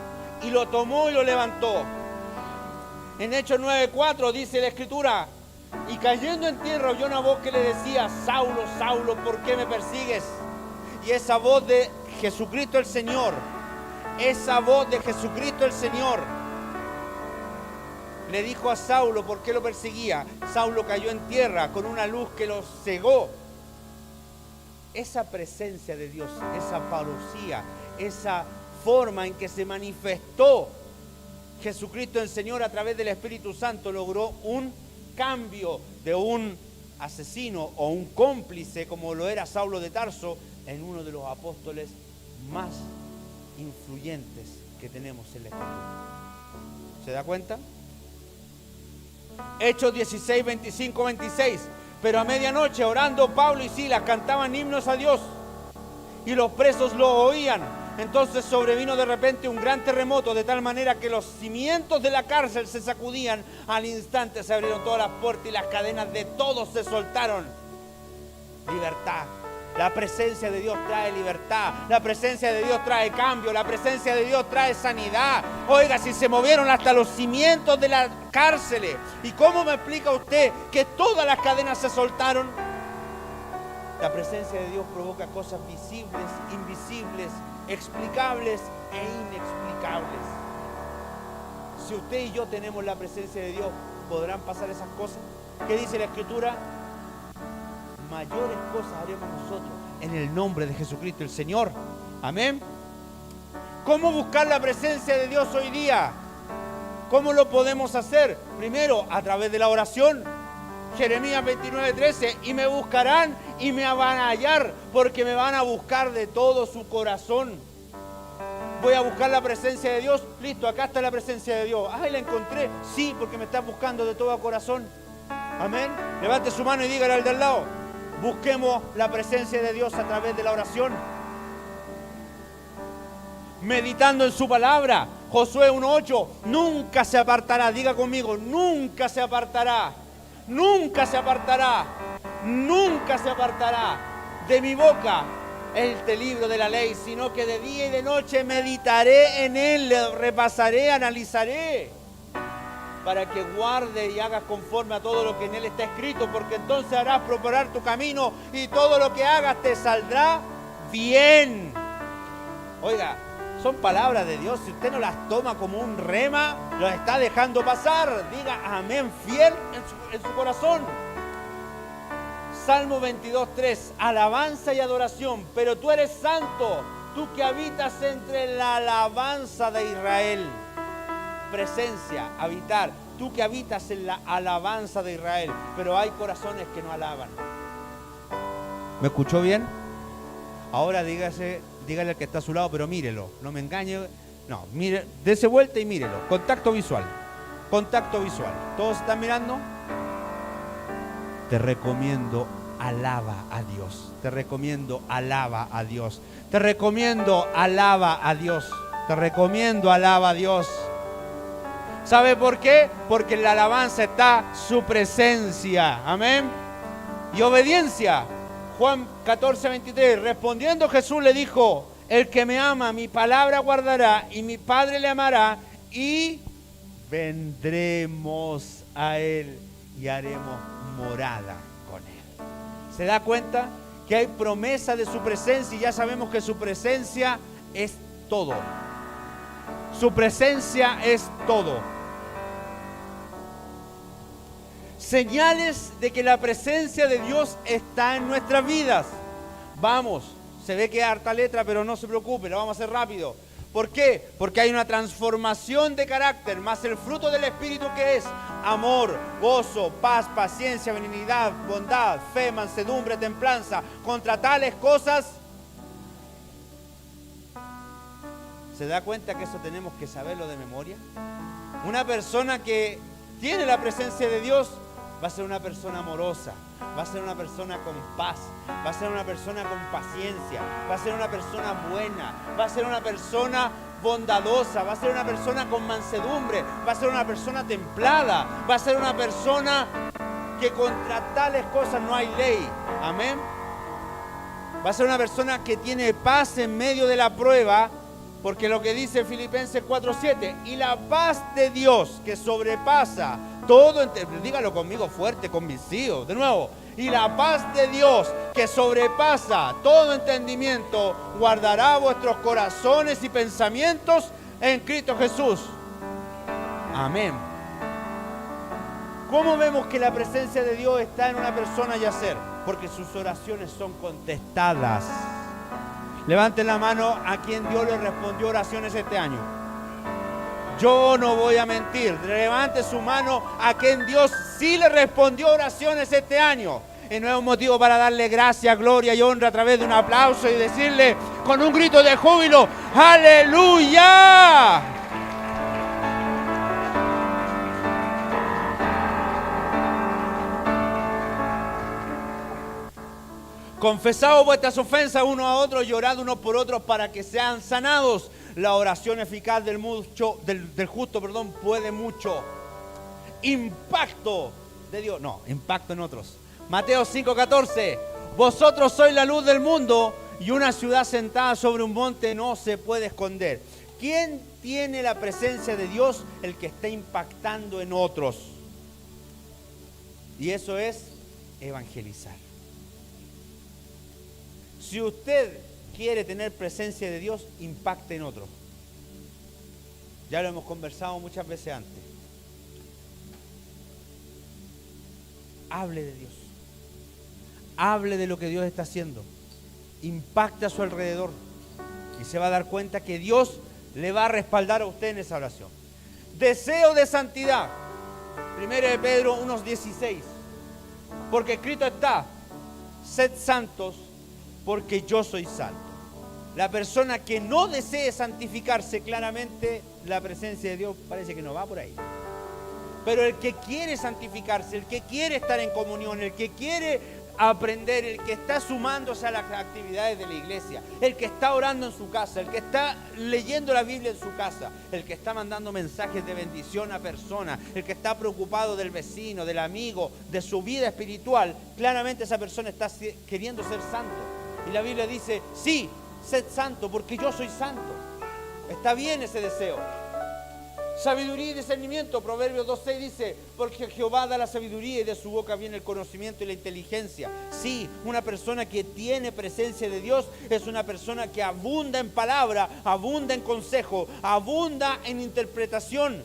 Y lo tomó y lo levantó. En Hechos 9:4 dice la Escritura: y cayendo en tierra oyó una voz que le decía: Saulo, Saulo, ¿por qué me persigues? Y esa voz de Jesucristo el Señor, esa voz de Jesucristo el Señor le dijo a Saulo por qué lo perseguía. Saulo cayó en tierra con una luz que lo cegó. Esa presencia de Dios, esa parousia, esa forma en que se manifestó Jesucristo el Señor a través del Espíritu Santo, logró un cambio de un asesino o un cómplice, como lo era Saulo de Tarso, en uno de los apóstoles más influyentes que tenemos en la Escritura. ¿Se da cuenta? Hechos 16, 25, 26. Pero a medianoche, orando, Pablo y Silas cantaban himnos a Dios, y los presos lo oían. Entonces sobrevino de repente un gran terremoto, de tal manera que los cimientos de la cárcel se sacudían. Al instante se abrieron todas las puertas y las cadenas de todos se soltaron. Libertad. La presencia de Dios trae libertad. La presencia de Dios trae cambio. La presencia de Dios trae sanidad. Oiga, si se movieron hasta los cimientos de las cárceles. ¿Y cómo me explica usted que todas las cadenas se soltaron? La presencia de Dios provoca cosas visibles, invisibles, explicables e inexplicables. Si usted y yo tenemos la presencia de Dios, ¿podrán pasar esas cosas? ¿Qué dice la Escritura? Mayores cosas haremos nosotros en el nombre de Jesucristo el Señor. Amén. ¿Cómo buscar la presencia de Dios hoy día? ¿Cómo lo podemos hacer? Primero, a través de la oración. Jeremías 29:13, y me buscarán y me van a hallar, porque me van a buscar de todo su corazón. Voy a buscar la presencia de Dios. Listo, acá está la presencia de Dios. Ay, la encontré. Sí, porque me estás buscando de todo corazón. Amén. Levante su mano y dígale al de al lado: busquemos la presencia de Dios a través de la oración, meditando en su palabra. Josué 1:8, nunca se apartará, diga conmigo, nunca se apartará, nunca se apartará, nunca se apartará de mi boca este libro de la ley, sino que de día y de noche meditaré en él, le repasaré, analizaré, para que guarde y hagas conforme a todo lo que en él está escrito, porque entonces harás prosperar tu camino y todo lo que hagas te saldrá bien. Oiga, son palabras de Dios. Si usted no las toma como un rema, lo está dejando pasar. Diga amén fiel en su corazón. Salmo 22:3, alabanza y adoración. Pero tú eres santo, tú que habitas entre la alabanza de Israel. Presencia, habitar. Tú que habitas en la alabanza de Israel. Pero hay corazones que no alaban. ¿Me escuchó bien? Ahora dígale al que está a su lado, pero mírelo, no me engañe. No, mire, dése vuelta y mírelo. Contacto visual. Contacto visual. ¿Todos están mirando? Te recomiendo, alaba a Dios. Te recomiendo, alaba a Dios. Te recomiendo, alaba a Dios. Te recomiendo, alaba a Dios. ¿Sabe por qué? Porque en la alabanza está su presencia. Amén. Y obediencia. Juan 14:23, respondiendo Jesús le dijo, el que me ama, mi palabra guardará, y mi Padre le amará, y vendremos a él y haremos morada con él. ¿Se da cuenta que hay promesa de su presencia y ya sabemos que su presencia es todo? Su presencia es todo. Señales de que la presencia de Dios está en nuestras vidas. Vamos, se ve que hay harta letra, pero no se preocupe, lo vamos a hacer rápido. ¿Por qué? Porque hay una transformación de carácter, más el fruto del Espíritu, que es amor, gozo, paz, paciencia, benignidad, bondad, fe, mansedumbre, templanza. Contra tales cosas, ¿se da cuenta que eso tenemos que saberlo de memoria? Una persona que tiene la presencia de Dios va a ser una persona amorosa, va a ser una persona con paz, va a ser una persona con paciencia, va a ser una persona buena, va a ser una persona bondadosa, va a ser una persona con mansedumbre, va a ser una persona templada, va a ser una persona que contra tales cosas no hay ley. Amén. Va a ser una persona que tiene paz en medio de la prueba, porque lo que dice Filipenses 4:7, y la paz de Dios que sobrepasa todo, dígalo conmigo fuerte, convencido, de nuevo, y la paz de Dios que sobrepasa todo entendimiento, guardará vuestros corazones y pensamientos en Cristo Jesús. Amén. ¿Cómo vemos que la presencia de Dios está en una persona, Yacer? Porque sus oraciones son contestadas. Levanten la mano a quien Dios le respondió oraciones este año. Yo no voy a mentir. Levante su mano a quien Dios sí le respondió oraciones este año. Y no es un motivo para darle gracia, gloria y honra a través de un aplauso y decirle con un grito de júbilo, ¡aleluya! Confesad vuestras ofensas unos a otros, llorad unos por otros para que sean sanados. La oración eficaz del justo, puede mucho. Impacto de Dios. No, impacto en otros. Mateo 5:14. Vosotros sois la luz del mundo, y una ciudad sentada sobre un monte no se puede esconder. ¿Quién tiene la presencia de Dios? El que está impactando en otros. Y eso es evangelizar. Si usted quiere tener presencia de Dios, impacte en otro. Ya lo hemos conversado muchas veces antes. Hable de Dios. Hable de lo que Dios está haciendo. Impacte a su alrededor. Y se va a dar cuenta que Dios le va a respaldar a usted en esa oración. Deseo de santidad. 1 de Pedro 1:16. Porque escrito está, sed santos, porque yo soy santo. La persona que no desee santificarse, claramente la presencia de Dios parece que no va por ahí. Pero el que quiere santificarse, el que quiere estar en comunión, el que quiere aprender, el que está sumándose a las actividades de la iglesia, el que está orando en su casa, el que está leyendo la Biblia en su casa, el que está mandando mensajes de bendición a personas, el que está preocupado del vecino, del amigo, de su vida espiritual, claramente esa persona está queriendo ser santo. Y la Biblia dice, sí, sed santo porque yo soy santo. Está bien ese deseo. Sabiduría y discernimiento, Proverbios 2:6 dice, porque Jehová da la sabiduría y de su boca viene el conocimiento y la inteligencia. Sí, una persona que tiene presencia de Dios es una persona que abunda en palabra, abunda en consejo, abunda en interpretación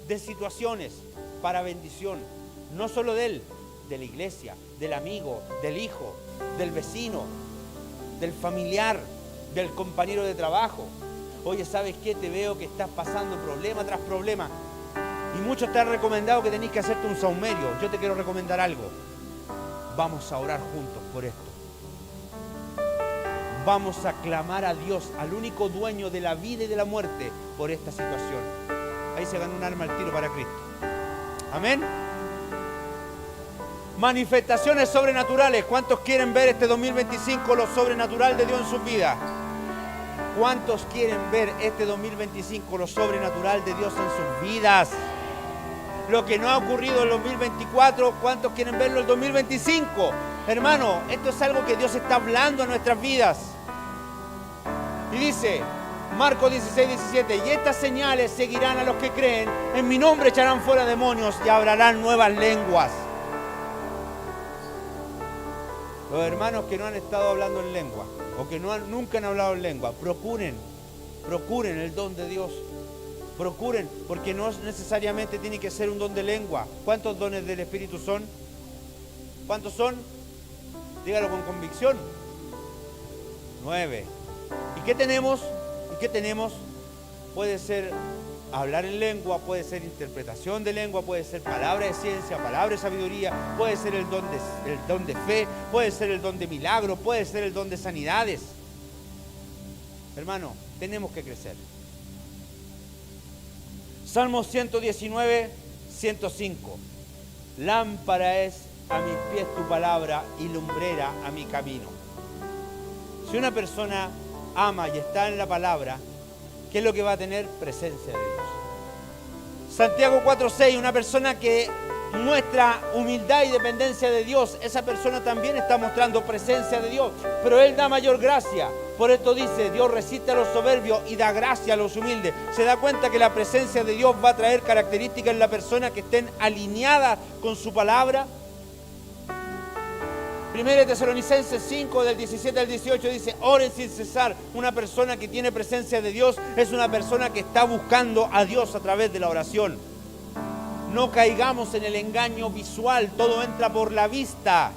de situaciones para bendición, no solo de él, de la iglesia, del amigo, del hijo, del vecino, del familiar, del compañero de trabajo. Oye, ¿sabes qué? Te veo que estás pasando problema tras problema. Y muchos te han recomendado que tenés que hacerte un saumerio. Yo te quiero recomendar algo. Vamos a orar juntos por esto. Vamos a clamar a Dios, al único dueño de la vida y de la muerte, por esta situación. Ahí se ganó un arma al tiro para Cristo. Amén. Manifestaciones sobrenaturales. ¿Cuántos quieren ver este 2025 lo sobrenatural de Dios en sus vidas? ¿Cuántos quieren ver este 2025 lo sobrenatural de Dios en sus vidas? Lo que no ha ocurrido en el 2024, ¿cuántos quieren verlo en el 2025? Hermano, esto es algo que Dios está hablando a nuestras vidas. Y dice, Marcos 16:17, y estas señales seguirán a los que creen, en mi nombre echarán fuera demonios y hablarán nuevas lenguas. Los hermanos que no han estado hablando en lengua, o que nunca han hablado en lengua, procuren el don de Dios. Procuren, porque no necesariamente tiene que ser un don de lengua. ¿Cuántos dones del Espíritu son? ¿Cuántos son? Dígalo con convicción. 9. ¿Y qué tenemos? Puede ser hablar en lengua, puede ser interpretación de lengua, puede ser palabra de ciencia, palabra de sabiduría, puede ser el don de fe, puede ser el don de milagro, puede ser el don de sanidades. Hermano, tenemos que crecer. Salmo 119, 105. Lámpara es a mis pies tu palabra y lumbrera a mi camino. Si una persona ama y está en la palabra, ¿qué es lo que va a tener? Presencia de Dios. Santiago 4:6, una persona que muestra humildad y dependencia de Dios, esa persona también está mostrando presencia de Dios, pero Él da mayor gracia. Por esto dice, Dios resiste a los soberbios y da gracia a los humildes. Se da cuenta que la presencia de Dios va a traer características en la persona que estén alineadas con su palabra. 1 Tesalonicenses 5, del 17 al 18 dice, oren sin cesar. Una persona que tiene presencia de Dios es una persona que está buscando a Dios a través de la oración. No caigamos en el engaño visual, todo entra por la vista.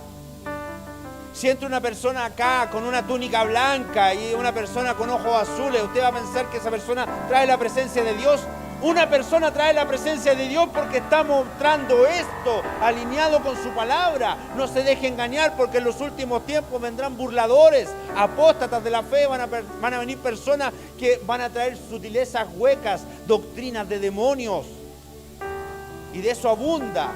Si entra una persona acá con una túnica blanca y una persona con ojos azules, usted va a pensar que esa persona trae la presencia de Dios. Una persona trae la presencia de Dios porque está mostrando esto, alineado con su palabra. No se deje engañar, porque en los últimos tiempos vendrán burladores, apóstatas de la fe, van a venir personas que van a traer sutilezas huecas, doctrinas de demonios. Y de eso abunda.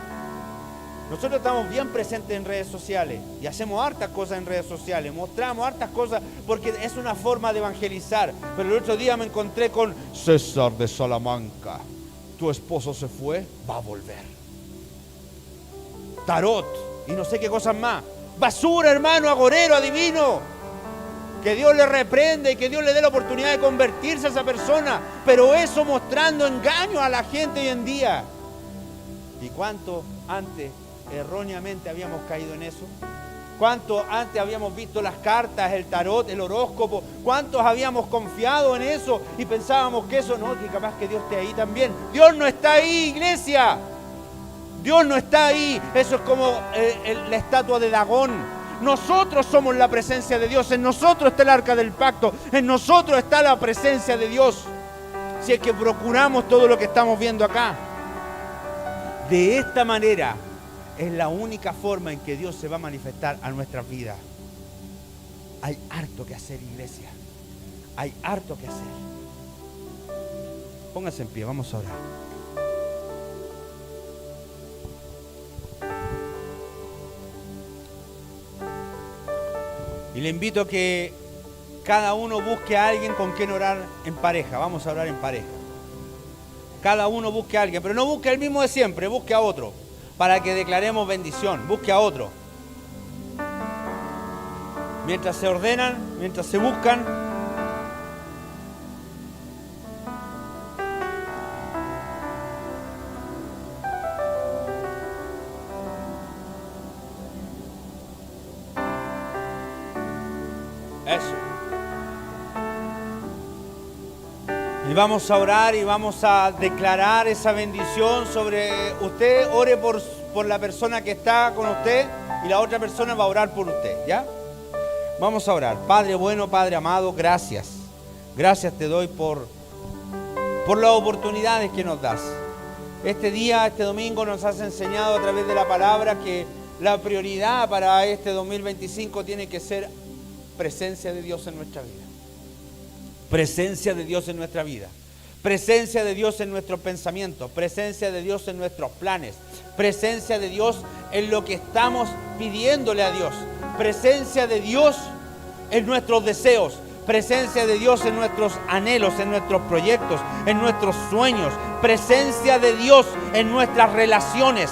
Nosotros estamos bien presentes en redes sociales y hacemos hartas cosas en redes sociales, mostramos hartas cosas porque es una forma de evangelizar. Pero el otro día me encontré con César de Salamanca. Tu esposo se fue, va a volver. Tarot y no sé qué cosas más. Basura, hermano, agorero, adivino. Que Dios le reprende y que Dios le dé la oportunidad de convertirse a esa persona. Pero eso mostrando engaño a la gente hoy en día. ¿Y cuánto antes erróneamente habíamos caído en eso? ¿Cuánto antes habíamos visto las cartas, el tarot, el horóscopo? ¿Cuántos habíamos confiado en eso y pensábamos que eso no, que capaz que Dios esté ahí también? Dios no está ahí, iglesia. Dios no está ahí. Eso es como la estatua de Dagón. Nosotros somos la presencia de Dios. En nosotros está el arca del pacto. En nosotros está la presencia de Dios. Si es que procuramos todo lo que estamos viendo acá. De esta manera es la única forma en que Dios se va a manifestar a nuestras vidas. Hay harto que hacer, iglesia. Hay harto que hacer. Póngase en pie, vamos a orar. Y le invito a que cada uno busque a alguien con quien orar en pareja. Vamos a orar en pareja. Cada uno busque a alguien, pero no busque el mismo de siempre, busque a otro, para que declaremos bendición. Busque a otro. Mientras se ordenan, mientras se buscan. Eso. Y vamos a orar y vamos a declarar esa bendición sobre usted. Ore por la persona que está con usted y la otra persona va a orar por usted, ¿ya? Vamos a orar. Padre bueno, Padre amado, gracias. Gracias te doy por las oportunidades que nos das. Este día, este domingo nos has enseñado a través de la palabra que la prioridad para este 2025 tiene que ser presencia de Dios en nuestra vida. Presencia de Dios en nuestra vida. Presencia de Dios en nuestros pensamientos. Presencia de Dios en nuestros planes. Presencia de Dios en lo que estamos pidiéndole a Dios. Presencia de Dios en nuestros deseos. Presencia de Dios en nuestros anhelos, en nuestros proyectos, en nuestros sueños. Presencia de Dios en nuestras relaciones.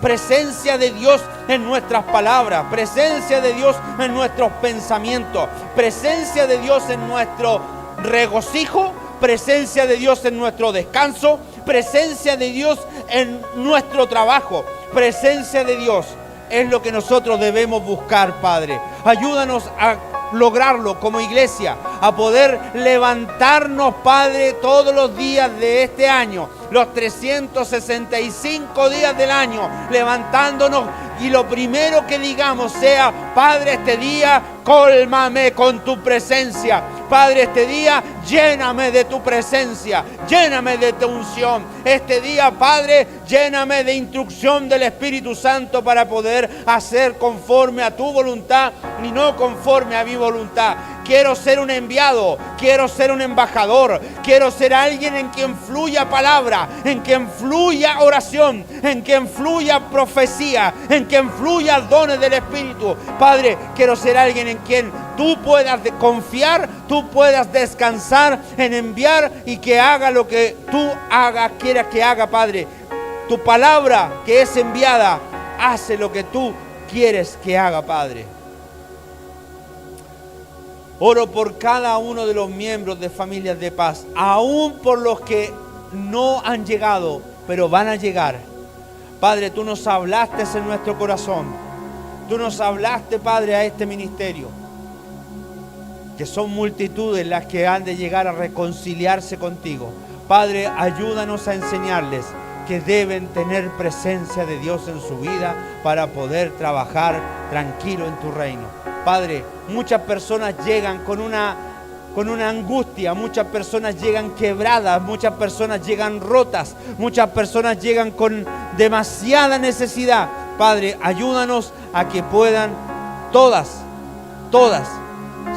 Presencia de Dios en nuestras palabras. Presencia de Dios en nuestros pensamientos. Presencia de Dios en nuestro regocijo. Presencia de Dios en nuestro descanso. Presencia de Dios en nuestro trabajo. Presencia de Dios es lo que nosotros debemos buscar, Padre. Ayúdanos a lograrlo como iglesia, a poder levantarnos, Padre, todos los días de este año, los 365 días del año, levantándonos, y lo primero que digamos sea: Padre, este día cólmame con tu presencia. Padre, este día lléname de tu presencia, lléname de tu unción. Este día, Padre, lléname de instrucción del Espíritu Santo para poder hacer conforme a tu voluntad y no conforme a mi voluntad. Quiero ser un enviado, quiero ser un embajador, quiero ser alguien en quien fluya palabra, en quien fluya oración, en quien fluya profecía, en quien fluya dones del Espíritu. Padre, quiero ser alguien en quien tú puedas confiar, tú puedas descansar en enviar y que haga lo que tú quieras que haga, Padre. Tu palabra que es enviada hace lo que tú quieres que haga, Padre. Oro por cada uno de los miembros de Familias de Paz, aún por los que no han llegado, pero van a llegar. Padre, tú nos hablaste en nuestro corazón. Tú nos hablaste, Padre, a este ministerio. Que son multitudes las que han de llegar a reconciliarse contigo. Padre, ayúdanos a enseñarles que deben tener presencia de Dios en su vida para poder trabajar tranquilo en tu reino. Padre, muchas personas llegan con una angustia, muchas personas llegan quebradas, muchas personas llegan rotas, muchas personas llegan con demasiada necesidad. Padre, ayúdanos a que puedan todas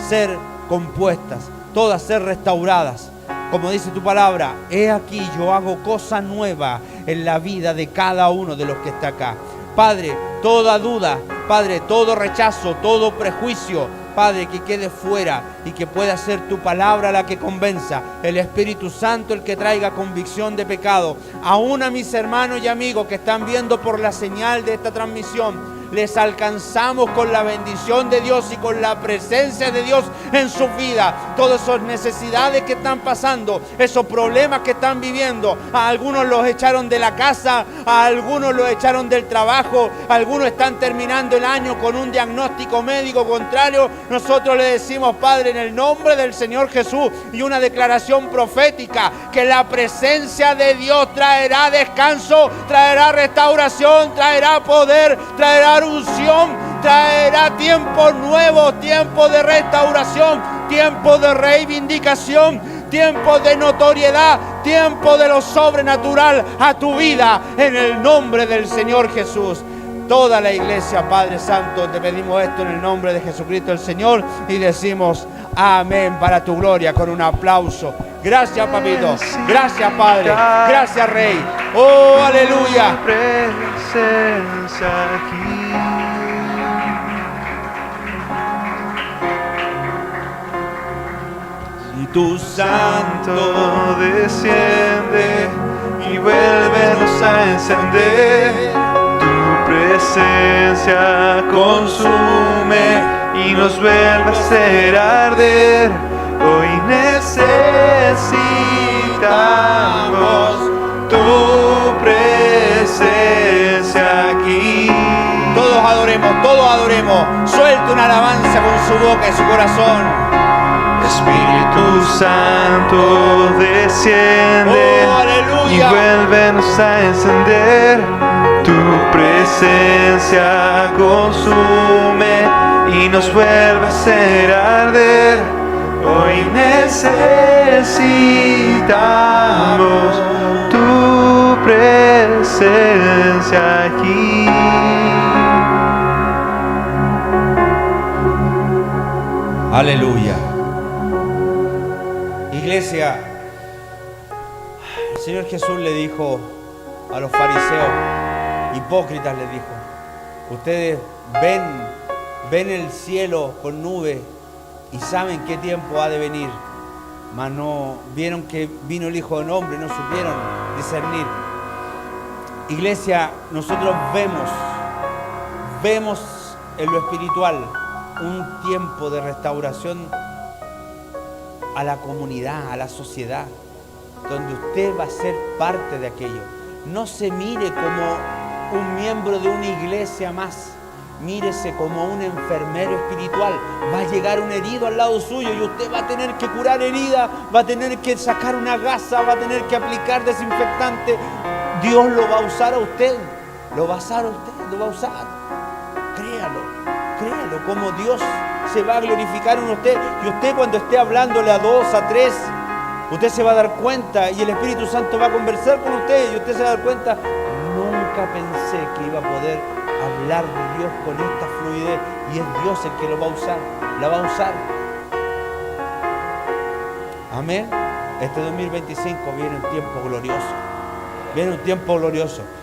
ser compuestas, todas ser restauradas. Como dice tu palabra, he aquí yo hago cosa nueva en la vida de cada uno de los que está acá. Padre, toda duda, Padre, todo rechazo, todo prejuicio, Padre, que quede fuera y que pueda ser tu palabra la que convenza, el Espíritu Santo el que traiga convicción de pecado. Aún a mis hermanos y amigos que están viendo por la señal de esta transmisión, les alcanzamos con la bendición de Dios y con la presencia de Dios en su vida. Todas esas necesidades que están pasando, esos problemas que están viviendo, a algunos los echaron de la casa, a algunos los echaron del trabajo, algunos están terminando el año con un diagnóstico médico contrario. Nosotros le decimos, Padre, en el nombre del Señor Jesús, y una declaración profética, que la presencia de Dios traerá descanso, traerá restauración, traerá poder, traerá unción, traerá tiempo nuevo, tiempo de restauración, tiempo de reivindicación, tiempo de notoriedad, tiempo de lo sobrenatural a tu vida, en el nombre del Señor Jesús. Toda la iglesia, Padre Santo, te pedimos esto en el nombre de Jesucristo el Señor y decimos amén para tu gloria con un aplauso. Gracias, papito. Gracias, Padre. Gracias, Rey. Oh, aleluya. Presencia aquí. Espíritu Santo. Santo desciende y vuélvenos a encender. Tu presencia consume y nos vuelve a hacer arder. Hoy necesitamos tu presencia aquí. Todos adoremos. Suelte una alabanza con su boca y su corazón. Espíritu Santo desciende Oh, aleluya. y vuélvenos a encender. Tu presencia consume y nos vuelve a hacer arder. Hoy necesitamos tu presencia aquí. Aleluya. Iglesia, el Señor Jesús le dijo a los fariseos, hipócritas les dijo, ustedes ven el cielo con nubes y saben qué tiempo ha de venir, mas no vieron que vino el Hijo del Hombre, no supieron discernir. Iglesia, nosotros vemos en lo espiritual un tiempo de restauración a la comunidad, a la sociedad, donde usted va a ser parte de aquello. No se mire como un miembro de una iglesia más, mírese como un enfermero espiritual. Va a llegar un herido al lado suyo y usted va a tener que curar herida, va a tener que sacar una gasa, va a tener que aplicar desinfectante. Dios lo va a usar a usted, lo va a usar, créalo, como Dios se va a glorificar en usted. Y usted, cuando esté hablándole a 2, a 3, usted se va a dar cuenta y el Espíritu Santo va a conversar con usted y usted se va a dar cuenta, nunca pensé que iba a poder hablar de Dios con esta fluidez, y es Dios el que lo va a usar, la va a usar. Amén. Este 2025 viene un tiempo glorioso.